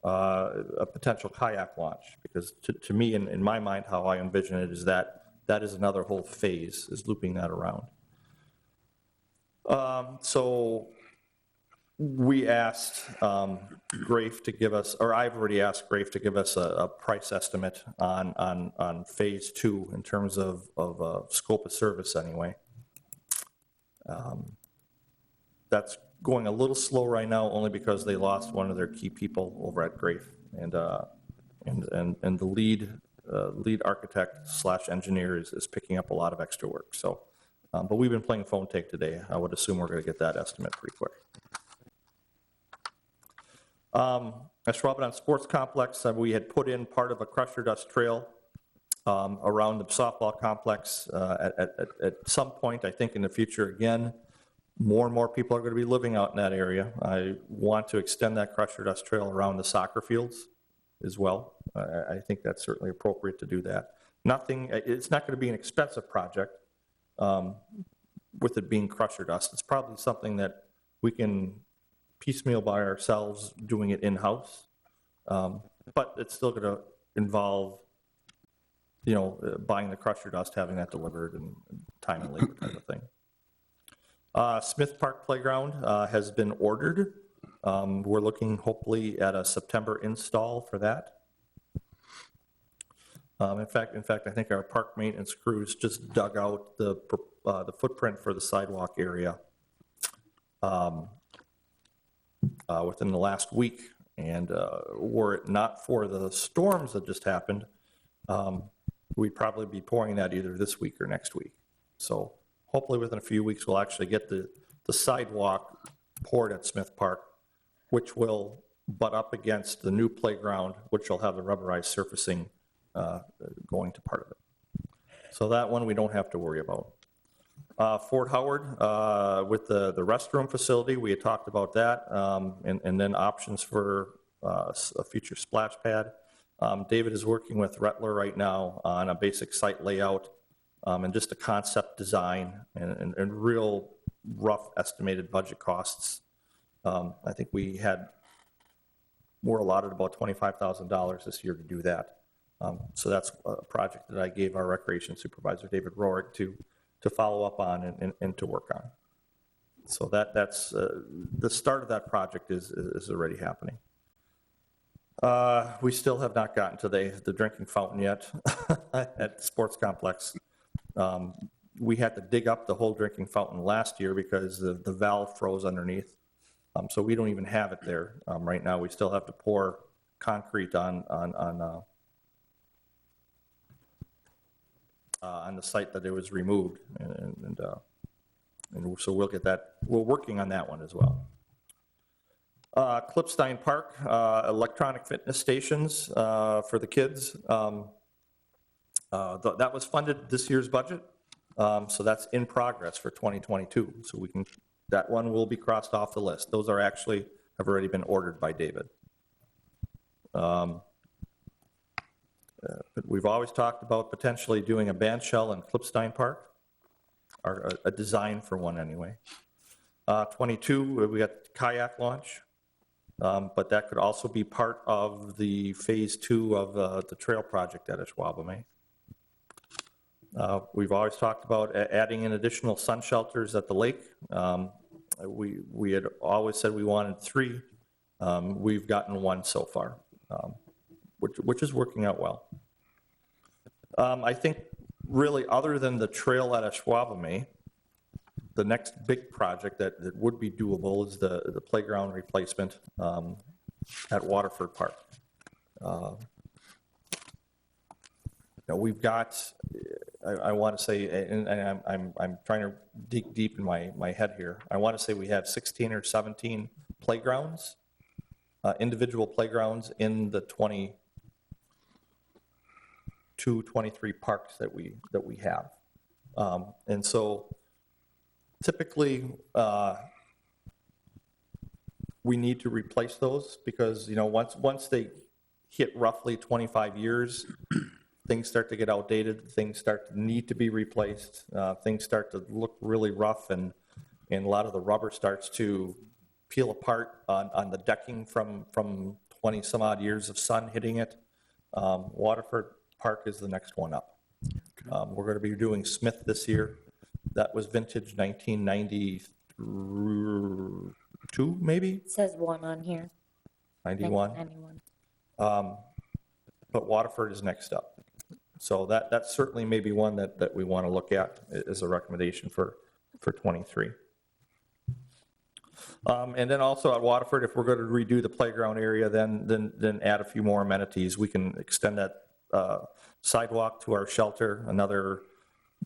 a potential kayak launch, because to me, in my mind, how I envision it is that is another whole phase, is looping that around. So we asked Grafe to give us, or I've already asked Grafe to give us a price estimate on phase 2 in terms of scope of service anyway. That's going a little slow right now, only because they lost one of their key people over at Grafe, and the lead architect / engineer is picking up a lot of extra work. So, but we've been playing phone tag today. I would assume we're going to get that estimate pretty quick. Ashwaubenon Sports Complex, we had put in part of a crusher dust trail around the softball complex. At some point, I think in the future, again, more and more people are going to be living out in that area. I want to extend that crusher dust trail around the soccer fields as well. I think that's certainly appropriate to do that. It's not going to be an expensive project with it being crusher dust. It's probably something that we can piecemeal by ourselves doing it in-house. But it's still going to involve, buying the crusher dust, having that delivered, and time and labor type of thing. Smith Park Playground has been ordered. We're looking hopefully at a September install for that. In fact, I think our park maintenance crews just dug out the footprint for the sidewalk area within the last week. And were it not for the storms that just happened, we'd probably be pouring that either this week or next week. So hopefully within a few weeks, we'll actually get the sidewalk poured at Smith Park, which will butt up against the new playground, which will have the rubberized surfacing going to part of it. So that one we don't have to worry about. Fort Howard, with the restroom facility, we had talked about that, and then options for a future splash pad. David is working with Rettler right now on a basic site layout and just a concept design and real rough estimated budget costs. I think we're allotted about $25,000 this year to do that. So that's a project that I gave our recreation supervisor, David Rohrig, to follow up on and to work on. So that's the start of that project is already happening. We still have not gotten to the drinking fountain yet at the sports complex. We had to dig up the whole drinking fountain last year because the valve froze underneath. So we don't even have it there right now. We still have to pour concrete on the site that it was removed, and so we'll get that. We're working on that one as well. Clipstein Park, electronic fitness stations for the kids. That was funded this year's budget, so that's in progress for 2022. So that one will be crossed off the list. Those have already been ordered by David. But we've always talked about potentially doing a band shell in Clipstein Park, or a design for one anyway. 22, we got kayak launch, but that could also be part of the phase 2 of the trail project at Ashwaubenon. We've always talked about adding in additional sun shelters at the lake. We had always said we wanted 3. We've gotten 1 so far. Which is working out well. I think really other than the trail at Ashwaubenon, the next big project that would be doable is the playground replacement at Waterford Park. We've got, I want to say, and I'm trying to dig deep in my head here. I want to say we have 16 or 17 playgrounds, individual playgrounds in the 23 parks that we have. And so typically we need to replace those because, once they hit roughly 25 years, things start to get outdated, things start to need to be replaced, things start to look really rough, and a lot of the rubber starts to peel apart on the decking from 20 some odd years of sun hitting it. Waterford Park is the next one up. We're going to be doing Smith this year. That was vintage 1992, maybe? It says 1 on here. 91? 91. But Waterford is next up. So that's certainly maybe one that we want to look at as a recommendation for 23. And then also at Waterford, if we're going to redo the playground area, then add a few more amenities. We can extend that sidewalk to our shelter another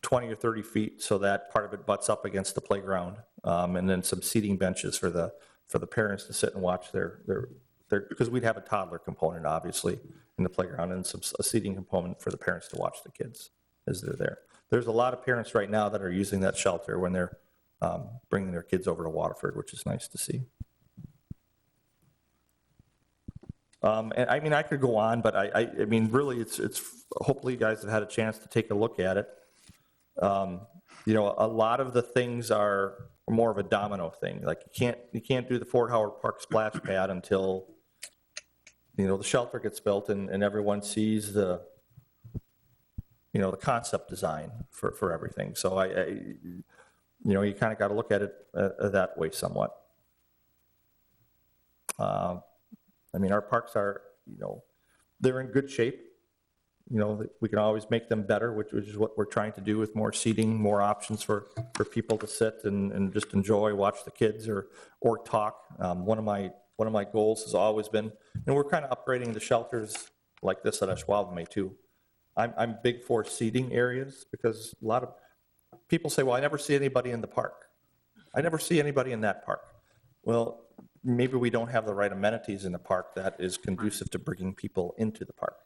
20 or 30 feet, so that part of it butts up against the playground, and then some seating benches for the parents to sit and watch their because we'd have a toddler component obviously, in the playground and a seating component for the parents to watch the kids as they're there. There's a lot of parents right now that are using that shelter when they're bringing their kids over to Waterford, which is nice to see. And I mean, I could go on, but I mean, really, it's hopefully you guys have had a chance to take a look at it. You know, a lot of the things are more of a domino thing. Like you can't do the Fort Howard Park splash pad until, you know, the shelter gets built and everyone sees the, you know, the concept design for everything. So you know, you kind of got to look at it that way somewhat. I mean, our parks are, you know, they're in good shape. You know, we can always make them better, which is what we're trying to do with more seating, more options for people to sit and just enjoy, watch the kids or talk. One of my goals has always been, and we're kind of upgrading the shelters like this at Ashwaubenon too. I'm big for seating areas because a lot of people say, well, I never see anybody in the park. I never see anybody in that park. Well, maybe we don't have the right amenities in the park that is conducive to bringing people into the park.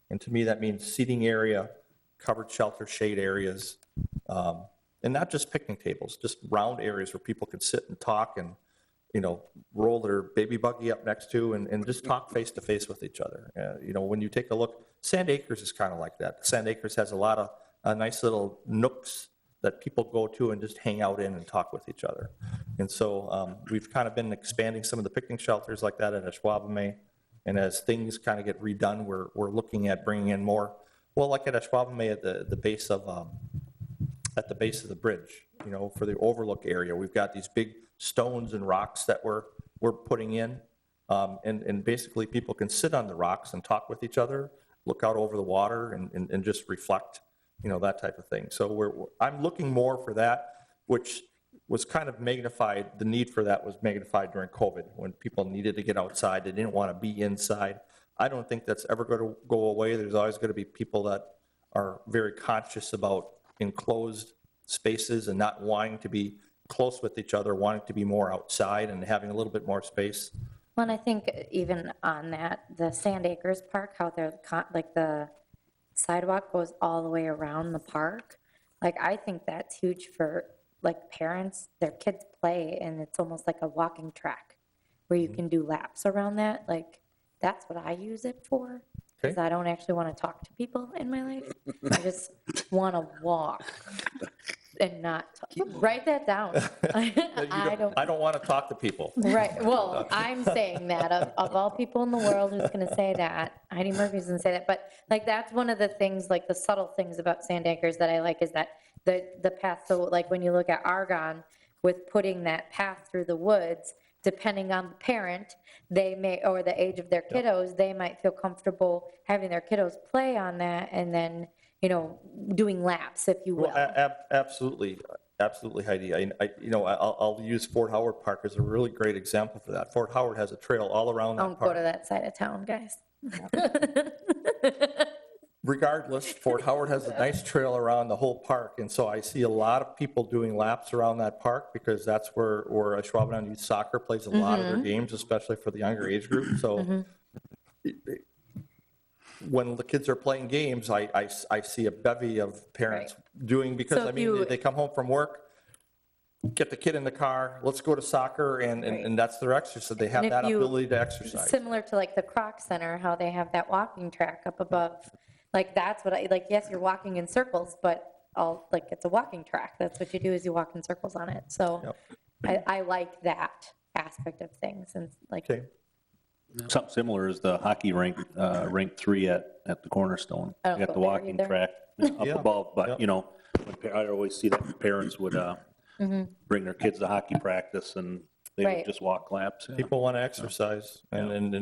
And to me, that means seating area, covered shelter, shade areas, and not just picnic tables, just round areas where people can sit and talk and, you know, roll their baby buggy up next to and just talk face to face with each other. You know, when you take a look, Sand Acres is kind of like that. Sand Acres has a lot of nice little nooks that people go to and just hang out in and talk with each other. And so we've kind of been expanding some of the picnic shelters like that at Ashwaubenon. And as things kind of get redone, we're looking at bringing in more. Well, like at Ashwaubenon at the base of the bridge, you know, for the overlook area, we've got these big stones and rocks that we're putting in, and basically people can sit on the rocks and talk with each other, look out over the water, and just reflect, you know, that type of thing. So I'm looking more for that, which was kind of magnified. The need for that was magnified during COVID when people needed to get outside. They didn't want to be inside. I don't think that's ever going to go away. There's always going to be people that are very conscious about enclosed spaces and not wanting to be close with each other, wanting to be more outside and having a little bit more space. Well, and I think even on that, the Sand Acres Park, how they're like the sidewalk goes all the way around the park. Like, I think that's huge for like parents, their kids play, and it's almost like a walking track where you can do laps around that. Like, that's what I use it for, because I don't actually want to talk to people in my life. I just want to walk and not talk. Write that down. I don't want to talk to people. Right. Well, I'm saying that of all people in the world who's going to say that, Heidi Murphy's going to say that. But like, that's one of the things, like the subtle things about Sand Acres that I like is that the path. So like when you look at Argon with putting that path through the woods, depending on the parent, they may, or the age of their kiddos, they might feel comfortable having their kiddos play on that and then, you know, doing laps, if you will. Well, absolutely. Absolutely, Heidi. I'll use Fort Howard Park as a really great example for that. Fort Howard has a trail all around that Don't park. go to that side of town, guys. Regardless, Fort Howard has a nice trail around the whole park, and so I see a lot of people doing laps around that park because that's where Ashwaubenon Youth Soccer plays a lot of their games, especially for the younger age group. So when the kids are playing games, I see a bevy of parents doing, because So I mean, they come home from work, get the kid in the car, let's go to soccer, and that's their exercise. They have that ability to exercise. Similar to like the Croc Center, how they have that walking track up above. Like, that's what I, like, yes, you're walking in circles, but it's a walking track. That's what you do, is you walk in circles on it. So I like that aspect of things. And like, Something similar is the hockey rink, Rink 3 at the Cornerstone. I don't You got the go there walking either. track up above, but, you know, I always see that parents would bring their kids to hockey practice and they would just walk laps. People want to exercise, and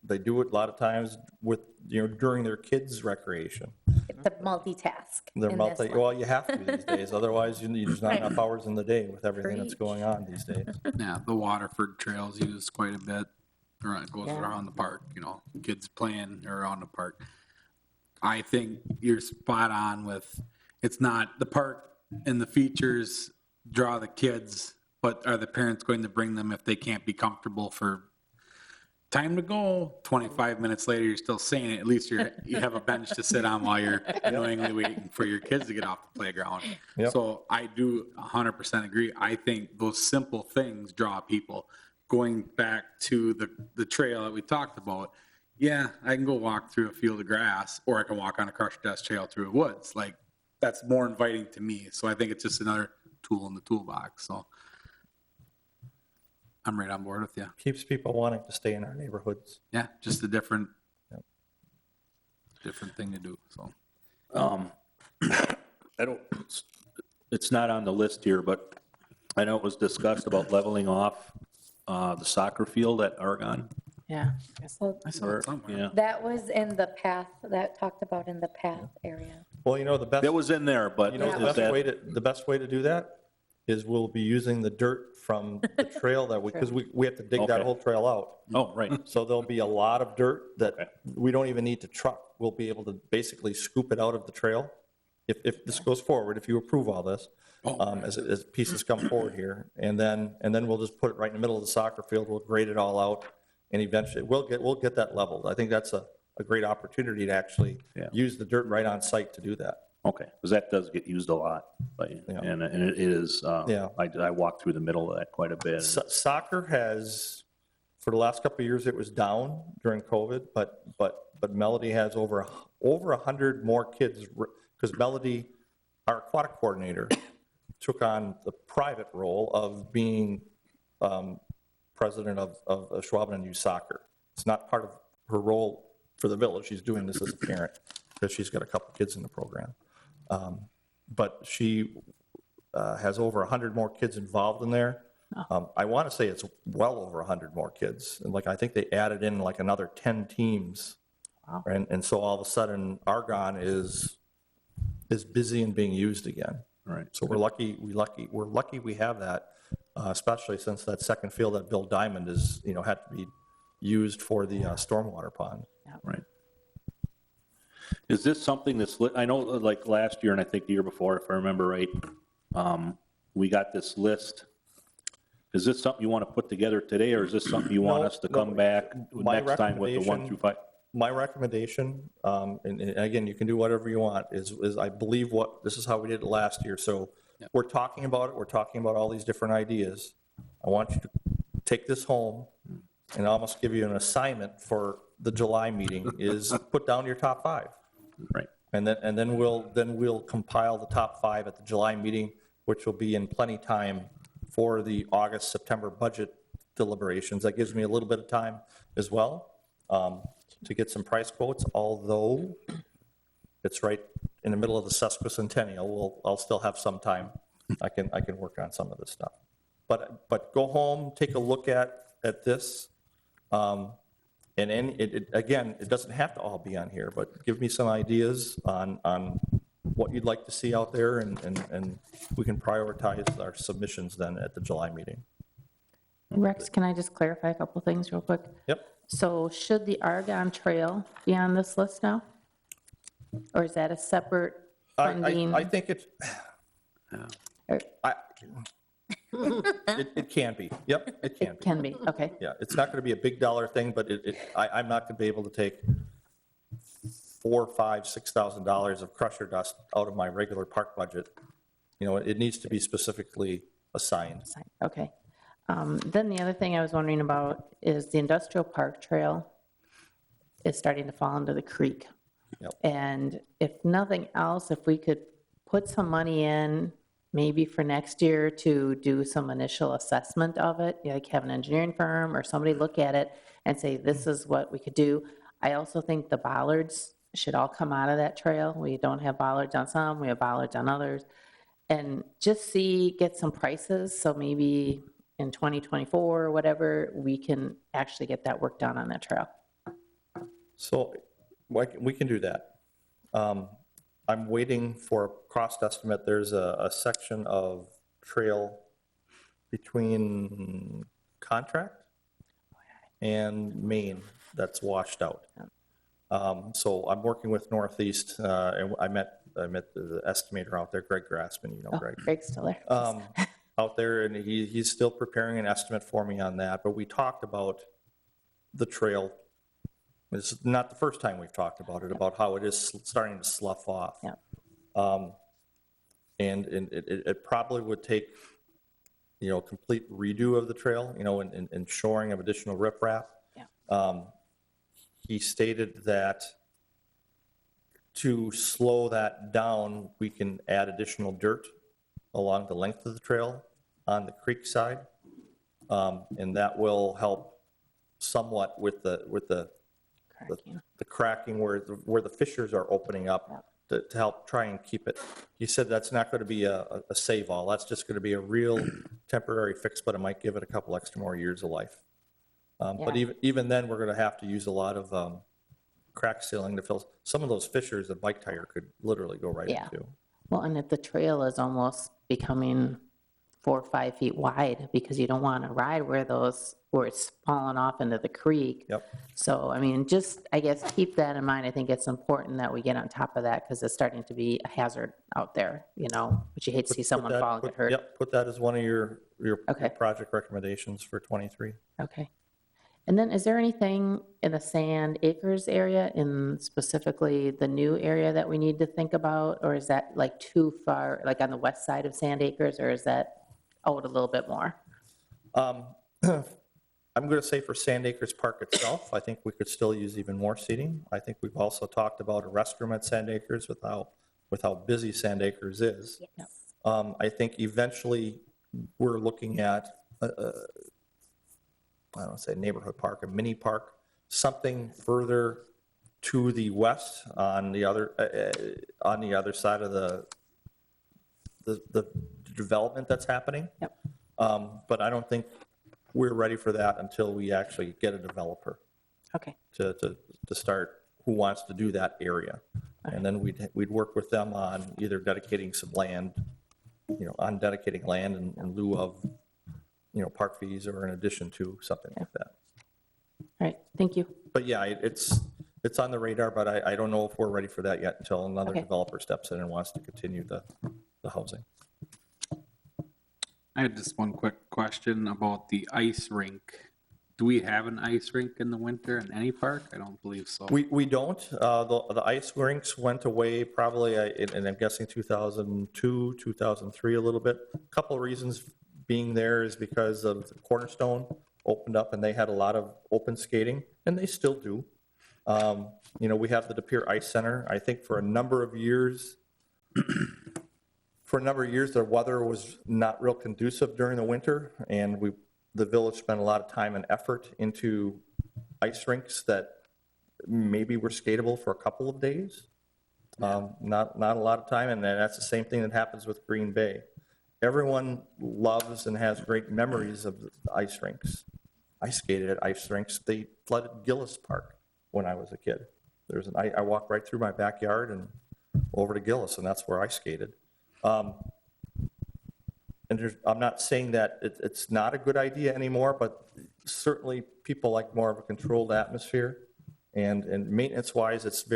they do it a lot of times with, you know, during their kids' recreation. it's a multitask. They're in this one. well, you have to these days, otherwise there's not enough hours in the day with everything that's going on these days. Yeah, the Waterford trails used quite a bit. It goes around the park, you know, kids playing around the park. I think you're spot on with, it's not the park and the features draw the kids, but are the parents going to bring them if they can't be comfortable for time to go. 25 minutes later, you're still saying it. At least you have a bench to sit on while you're annoyingly waiting for your kids to get off the playground. Yep. So I do 100% agree. I think those simple things draw people. Going back to the trail that we talked about, yeah, I can go walk through a field of grass, or I can walk on a crushed dust trail through the woods. Like, that's more inviting to me. So I think it's just another tool in the toolbox. So I'm right on board with you. Keeps people wanting to stay in our neighborhoods. Yeah, just a different thing to do, so. I don't, it's not on the list here, but I know it was discussed about leveling off the soccer field at Argon. Yeah. So I saw it somewhere. Yeah, that was in the path, that talked about in the path area. Well, the best, it was in there, but the is best that, way to do that is we'll be using the dirt from the trail because we have to dig that Okay. whole trail out. oh, right, So there'll be a lot of dirt that we don't even need to truck. We'll be able to basically scoop it out of the trail. If this goes forward, if you approve all this, as pieces come forward here, and then we'll just put it right in the middle of the soccer field. We'll grade it all out, and eventually we'll get that leveled. I think that's a great opportunity to actually use the dirt right on site to do that. okay, because that does get used a lot, and it is, Yeah. I walked through the middle of that quite a bit. Soccer has, for the last couple of years, it was down during COVID, but Melody has over 100 more kids, because Melody, our aquatic coordinator, took on the private role of being president of Ashwaubenon Youth Soccer. It's not part of her role for the village. She's doing this as a parent because she's got a couple kids in the program. But she has over 100 more kids involved in there. I want to say it's well over 100 more kids. And I think they added in another 10 teams. Wow. And so all of a sudden Argon is busy and being used again. Right. So we're lucky we have that, especially since that second field at Bill Diamond is, had to be used for the stormwater pond. Right. Is this something that's, I know like last year and I think the year before, if I remember right, we got this list. Is this something you want to put together today, or is this something you want us to come back next time with the 1 through 5? My recommendation, and again, you can do whatever you want, is I believe this is how we did it last year. So we're talking about it. We're talking about all these different ideas. I want you to take this home and almost give you an assignment for the July meeting is put down your top 5. Right. And then we'll compile the top 5 at the July meeting, which will be in plenty time for the August, September budget deliberations. That gives me a little bit of time as well to get some price quotes, although it's right in the middle of the sesquicentennial. I'll still have some time. I can work on some of this stuff. But go home, take a look at this. And again, it doesn't have to all be on here, but give me some ideas on what you'd like to see out there, and we can prioritize our submissions then at the July meeting. Rex, can I just clarify a couple things real quick? Yep. So should the Argon Trail be on this list now? Or is that a separate funding? I think it's, Or- it can be. Yep, it can It be. can be, okay. Yeah, it's not going to be a big dollar thing, but I'm not going to be able to take $4,000, $5,000, $6,000 of crusher dust out of my regular park budget. It needs to be specifically assigned. Okay. Then the other thing I was wondering about is the industrial park trail is starting to fall into the creek. Yep. And if nothing else, if we could put some money in, maybe for next year to do some initial assessment of it, like have an engineering firm or somebody look at it and say, this is what we could do. I also think the bollards should all come out of that trail. We don't have bollards on some, we have bollards on others. And just get some prices, so maybe in 2024 or whatever, we can actually get that work done on that trail. So we can do that. I'm waiting for a cost estimate. There's a section of trail between Contract and Maine that's washed out. So I'm working with Northeast, and I met the estimator out there, Greg Grassman, Greg. Greg's still there. Out there, and he's still preparing an estimate for me on that. But we talked about the trail. This is not the first time we've talked about it, about how it is starting to slough off. Yeah. And it probably would take, complete redo of the trail, and shoring of additional riprap. Yeah. He stated that to slow that down, we can add additional dirt along the length of the trail on the creek side. And that will help somewhat with the cracking where the fissures are opening up to help try and keep it. He said that's not going to be a save-all. That's just going to be a real temporary fix, but it might give it a couple extra more years of life. But even then, we're going to have to use a lot of crack sealing to fill some of those fissures. A bike tire could literally go right into. Well, and if the trail is almost becoming 4 or 5 feet wide, because you don't want to ride where it's falling off into the creek. Yep. So, I mean, just, I guess, keep that in mind. I think it's important that we get on top of that, because it's starting to be a hazard out there, but you hate to see someone fall and get hurt. Yep, put that as one of your Okay. project recommendations for 23. Okay. And then is there anything in the Sand Acres area, in specifically the new area, that we need to think about? Or is that like too far, like on the west side of Sand Acres, or is that out a little bit more? I'm going to say for Sand Acres Park itself, I think we could still use even more seating. I think we've also talked about a restroom at Sand Acres with how busy Sand Acres is. Yes. I think eventually we're looking at, I don't say neighborhood park, a mini park, something further to the west on the other side of the development that's happening. Yep. But I don't think we're ready for that until we actually get a developer Okay. to start who wants to do that area. And then we'd work with them on either dedicating some land, on dedicating land in lieu of, park fees, or in addition to something like that. All right, thank you. But yeah, it's on the radar, but I don't know if we're ready for that yet until another Okay. developer steps in and wants to continue the housing. I had just one quick question about the ice rink. Do we have an ice rink in the winter in any park? I don't believe so. We don't. The ice rinks went away probably, and I'm guessing 2002, 2003 a little bit. A couple of reasons being there is because of Cornerstone opened up and they had a lot of open skating, and they still do. We have the De Pere Ice Center. I think for a number of years, the weather was not real conducive during the winter, and the village spent a lot of time and effort into ice rinks that maybe were skatable for a couple of days. Not a lot of time, and then that's the same thing that happens with Green Bay. Everyone loves and has great memories of the ice rinks. I skated at ice rinks. They flooded Gillis Park when I was a kid. I walked right through my backyard and over to Gillis, and that's where I skated. And I'm not saying that it's not a good idea anymore, but certainly people like more of a controlled atmosphere. And maintenance-wise, it's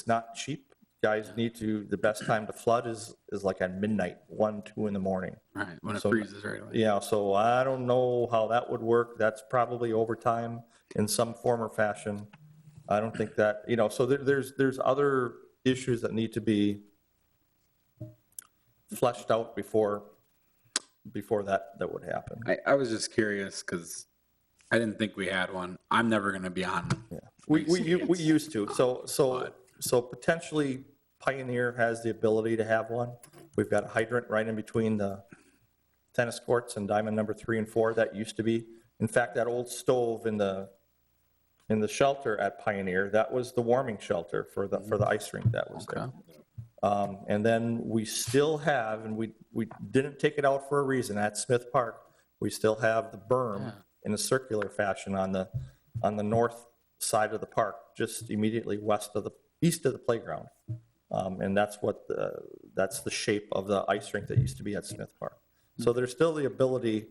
not cheap. Guys the best time to flood is like at midnight, 1, 2 in the morning. Right, when it freezes right away. Yeah, so I don't know how that would work. That's probably overtime in some form or fashion. I don't think that, so there's other issues that need to be fleshed out before that would happen. I was just curious because I didn't think we had one. I'm never going to be on. Yeah. We used to. So potentially Pioneer has the ability to have one. We've got a hydrant right in between the tennis courts and diamond number 3 and 4. That used to be. In fact, that old stove in the shelter at Pioneer, that was the warming shelter for the ice rink that was there. And then we still have, and we didn't take it out for a reason, at Smith Park, we still have the berm in a circular fashion on the north side of the park, just immediately east of the playground. And that's the shape of the ice rink that used to be at Smith Park. So there's still the ability,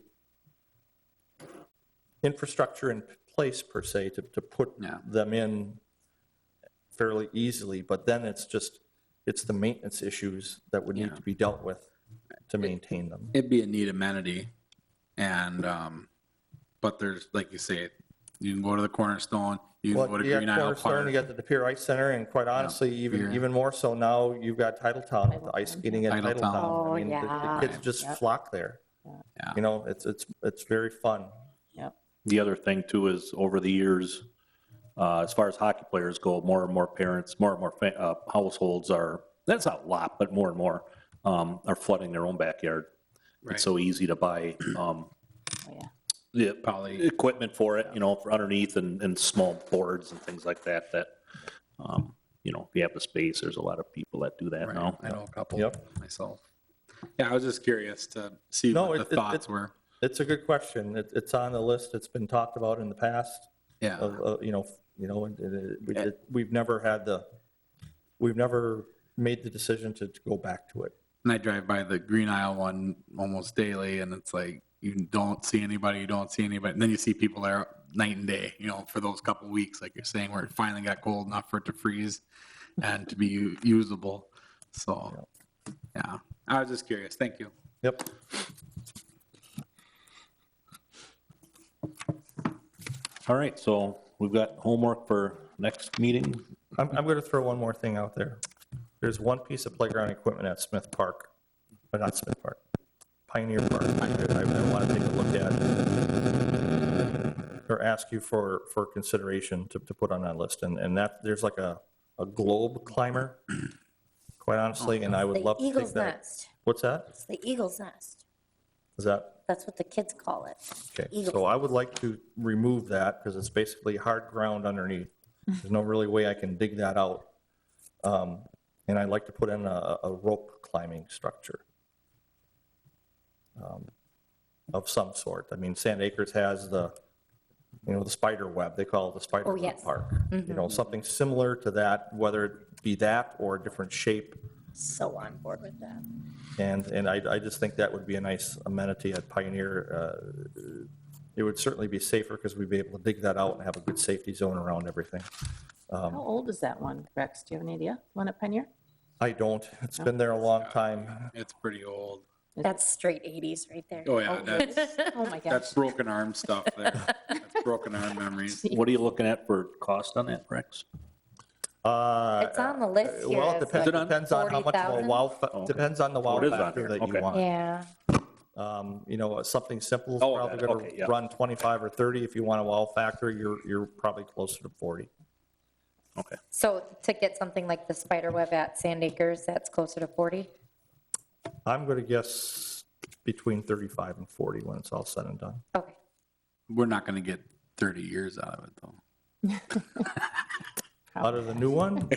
infrastructure in place per se, to put them in fairly easily, but then it's the maintenance issues that would need to be dealt with to maintain them. It'd be a neat amenity, and but there's, like you say, You can go to the Cornerstone, you can go to You Green got Isle Cornerstone, you Park. got the Pier Ice Center, and quite honestly, Pier. even more so now, you've got Titletown with the ice skating at Titletown. Titletown. Oh, I mean, the yeah. kids just flock there. Yeah. You know, it's very fun. Yep. The other thing too is over the years, as far as hockey players go, more and more parents, more and more households are, that's not a lot, but more and more are flooding their own backyard. Right. It's so easy to buy Oh, yeah. the Probably. equipment for it, you know, for underneath and small boards and things like that, you know, if you have the space, there's a lot of people that do that Right. now. I know a couple Yep. myself. Yeah, I was just curious to see No, what the thoughts were. It's a good question. It's on the list. It's been talked about in the past. Yeah. We've never made the decision to go back to it. And I drive by the Green Isle one almost daily, and it's like you don't see anybody, and then you see people there night and day, you know, for those couple weeks, like you're saying, where it finally got cold enough for it to freeze and to be usable. So, yeah, I was just curious. Thank you. Yep. All right, so we've got homework for next meeting. I'm going to throw one more thing out there. There's one piece of playground equipment at Smith Park, but not Smith Park, Pioneer Park. I want to take a look at or ask you for consideration to put on that list. And that there's like a globe climber, quite honestly, and I would The love to take eagle's that. nest. What's that? It's the eagle's nest. Is that? That's what the kids call it. Okay, Eagle's so I would like to remove that because it's basically hard ground underneath. There's no really way I can dig that out. And I'd like to put in a rope climbing structure of some sort. I mean, Sand Acres has the spider web. They call it the spider Oh, web yes. park. You know, something similar to that, whether it be that or a different shape. So on board with that. And I just think that would be a nice amenity at Pioneer. It would certainly be safer because we'd be able to dig that out and have a good safety zone around everything. How old is that one, Rex? Do you have any idea? One at Pioneer? I don't. It's been there a long time. It's pretty old. That's straight 80s right there. Oh, yeah, that's, Oh, my gosh. that's broken arm stuff there. That's broken arm memories. What are you looking at for cost on that, Rex? It's on the list here. Well, it It's depends, like depends on how much of a 40,000. wow, depends on the wow it is on factor there. that you Okay. want. Yeah. You know, something simple is Oh, probably got it. going Okay, to yeah. run 25 or 30. If you want a wow factor, you're probably closer to 40. Okay. So to get something like the spider web at Sand Acres, that's closer to 40? I'm going to guess between 35 and 40 when it's all said and done. Okay. We're not going to get 30 years out of it, though. Out of the new one?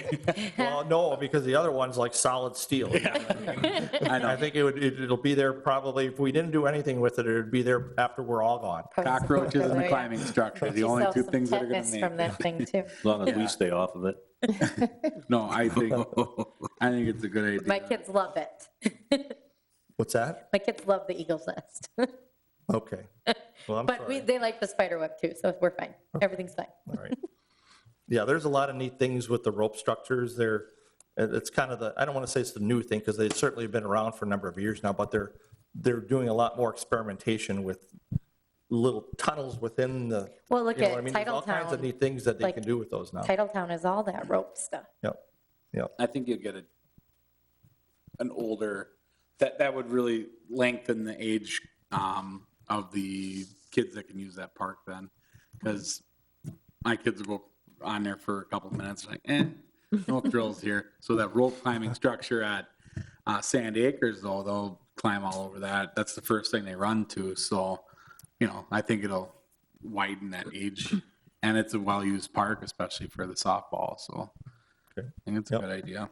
Well, no, because the other one's like solid steel. I know. I think it'll be there probably, if we didn't do anything with it, it'd be there after we're all gone. Cockroaches and the Yeah. climbing structure, the You only sell two some things that are going tetanus to from make. that thing too. As long as we stay off of it. No, I think it's a good idea. My kids love it. What's that? My kids love the eagle's nest. Okay. Well, I'm But sorry. they like the spider web too, so we're fine. Everything's fine. All right. Yeah, there's a lot of neat things with the rope structures there. It's kind of I don't want to say it's the new thing because they've certainly been around for a number of years now, but they're doing a lot more experimentation with little tunnels within the, Well, look you know at what I mean? There's all kinds of Titletown. neat things that they Like, can do with those now. Titletown is all that rope stuff. Yep, yep. I think you'll get an older, that would really lengthen the age of the kids that can use that park then. Because my kids will go on there for a couple minutes, like, no thrills here. So that rope climbing structure at Sand Acres, though, they'll climb all over that. That's the first thing they run to. So, you know, I think it'll widen that age. And it's a well-used park, especially for the softball. So Okay. I think it's a Yep. good idea.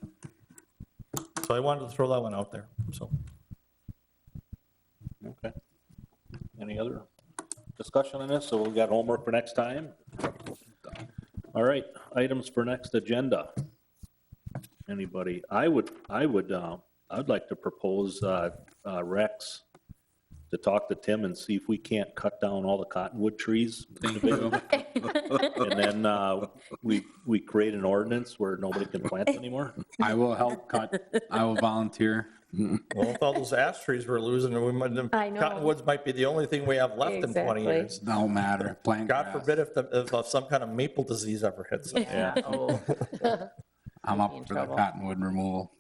So I wanted to throw that one out there, so. Okay. Any other discussion on this? So we've got homework for next time. All right, items for next agenda. Anybody? I'd like to propose Rex to talk to Tim and see if we can't cut down all the cottonwood trees. Thank you. And then we create an ordinance where nobody can plant anymore. I will help cut. I will volunteer Well, if all those ash trees we're losing, we might, I know. cottonwoods might be the only thing we have left in 20 Exactly. years. No matter, plant God grass. forbid if some kind of maple disease ever hits us. Yeah. Oh, I'm Be up in for the trouble. cottonwood removal.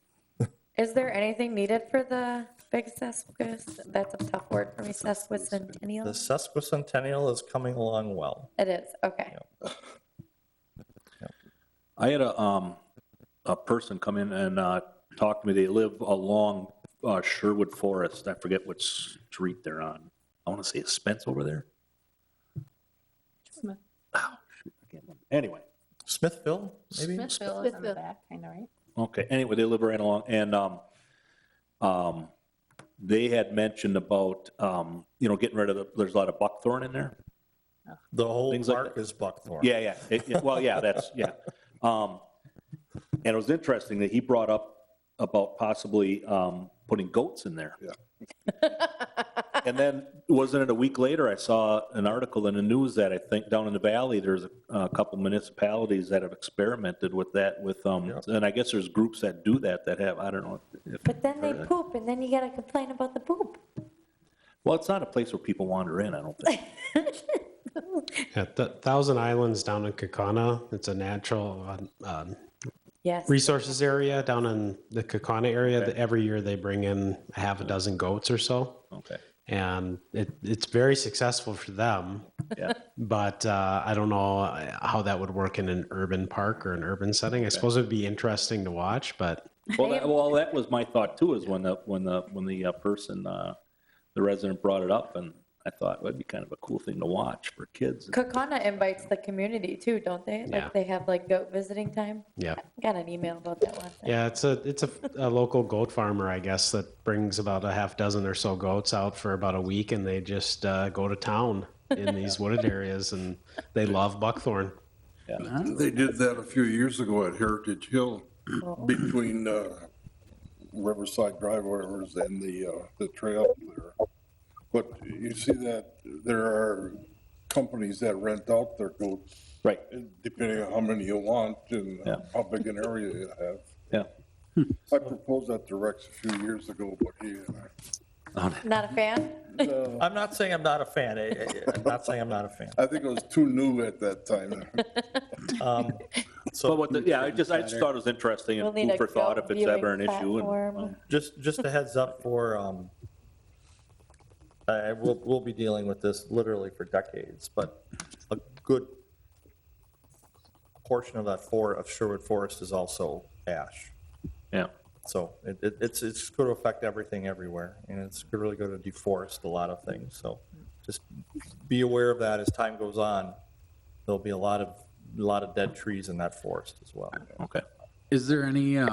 Is there anything needed for the big that's a tough word for me, The sesquicentennial? sesquicentennial is coming along well. It is, okay. I had a person come in and talk to me. They live along Sherwood Forest. I forget which street they're on. I want to say it's Spence over there. Smith- Oh, shoot, I can't remember. Anyway, Smithville, maybe? Smithville is on the back, kind of, right? okay. Anyway, they live right along, and they had mentioned about getting rid of there's a lot of buckthorn in there. The whole Things like park is buckthorn. Yeah. Well, yeah, that's, yeah. And it was interesting that he brought up about possibly putting goats in there. Yeah. And then, wasn't it a week later, I saw an article in the news that I think down in the valley, there's a couple municipalities that have experimented with that and I guess there's groups that do that have, I don't know. But then they poop, and then you gotta complain about the poop. Well, it's not a place where people wander in, I don't think. Yeah, Thousand Islands down in Kaukauna, it's a natural Yes. resources area down in the Kaukauna area. Okay. Every year they bring in a half a dozen goats or so. Okay. And it's very successful for them. Yeah. But I don't know how that would work in an urban park or an urban setting. I suppose it'd be interesting to watch, but Well, that was my thought too, is when the person, the resident brought it up, and I thought it'd be kind of a cool thing to watch for kids. Kokana invites the community too, don't they? Yeah. Like they have like goat visiting time. yeah. I got an email about that one. Yeah, it's a local goat farmer, I guess, that brings about a half dozen or so goats out for about a week, and they just go to town in these wooded areas, and they love buckthorn. They did that a few years ago at Heritage Hill between Riverside Drive, whatever it is, and the trail there. But you see that there are companies that rent out their goats. Right. Depending on how many you want and Yeah. how big an area you have. Yeah. I proposed that to Rex a few years ago, but he, Not a fan? I'm not saying I'm not a fan. I'm not saying I'm not a fan. I think it was too new at that time. But I just thought it was interesting We'll and need food a for thought goat if it's ever an viewing issue. platform. Just a heads up for, we'll be dealing with this literally for decades, but a good portion of that of Sherwood Forest is also ash. Yeah. So it's going to affect everything everywhere, and it's really going to deforest a lot of things. So just be aware of that as time goes on. There'll be a lot of dead trees in that forest as well. Okay. Is there any, I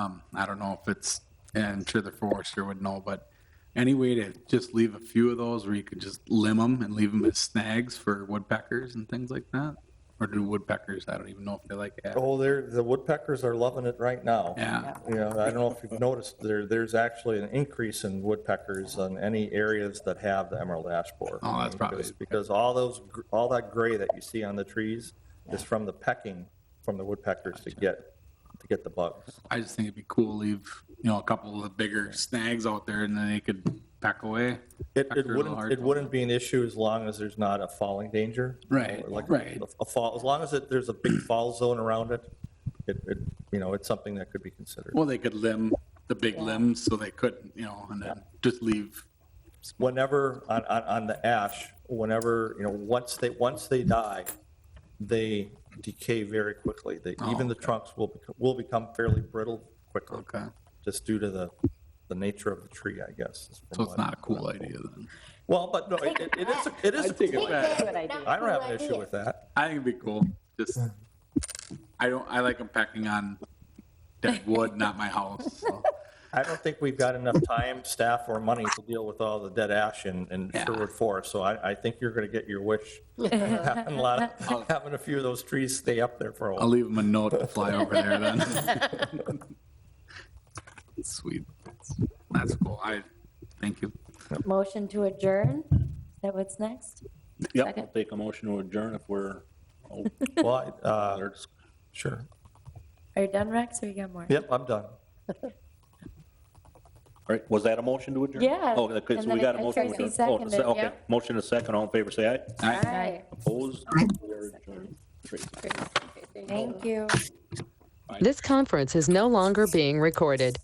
don't know if it's, and I'm sure the forester would know, but any way to just leave a few of those where you could just limb them and leave them as snags for woodpeckers and things like that? Or do woodpeckers, I don't even know if they like it. Oh, the woodpeckers are loving it right now. Yeah. You know, I don't know if you've noticed, there's actually an increase in woodpeckers on any areas that have the emerald ash borer. Oh, that's probably- Because all that gray that you see on the trees is from the pecking from the woodpeckers to get the bugs. I just think it'd be cool to leave, a couple of the bigger snags out there and then they could peck away. It Peck their little hearts. wouldn't be an issue as long as there's not a falling danger. Right, Like right. a fall, as long as there's a big fall zone around it, it's something that could be considered. Well, they could limb the big limbs so they couldn't, and then just leave. Whenever, on the ash, whenever, once they die, they decay very quickly. Even the okay. trunks will become fairly brittle quickly, Okay. just due to the nature of the tree, I guess. is from So it's what- not a cool idea then. Well, but no, it is. I'd take it back. Good idea. I don't have an issue with that. I think it'd be cool. Just, I like them pecking on dead wood, not my house. So. I don't think we've got enough time, staff, or money to deal with all the dead ash in Yeah. Sherwood Forest. So I think you're going to get your wish. having a few of those trees stay up there for a I'll while. leave them a note to fly over there then. Sweet. That's cool. Thank you. Motion to adjourn? Is that what's next? Yep, Second. I'll take a motion to adjourn if we're, Well, there's- sure. Are you done, Rex, or you got more? Yep, I'm done. all right, was that a motion to adjourn? Yeah, Oh, okay, and so we then got a motion. to Tracy adjourn. Oh, seconded, okay, yeah. motion and second, all in favor, say aye. Aye. Opposed? We are adjourned. Tracy. Thank you. This conference is no longer being recorded.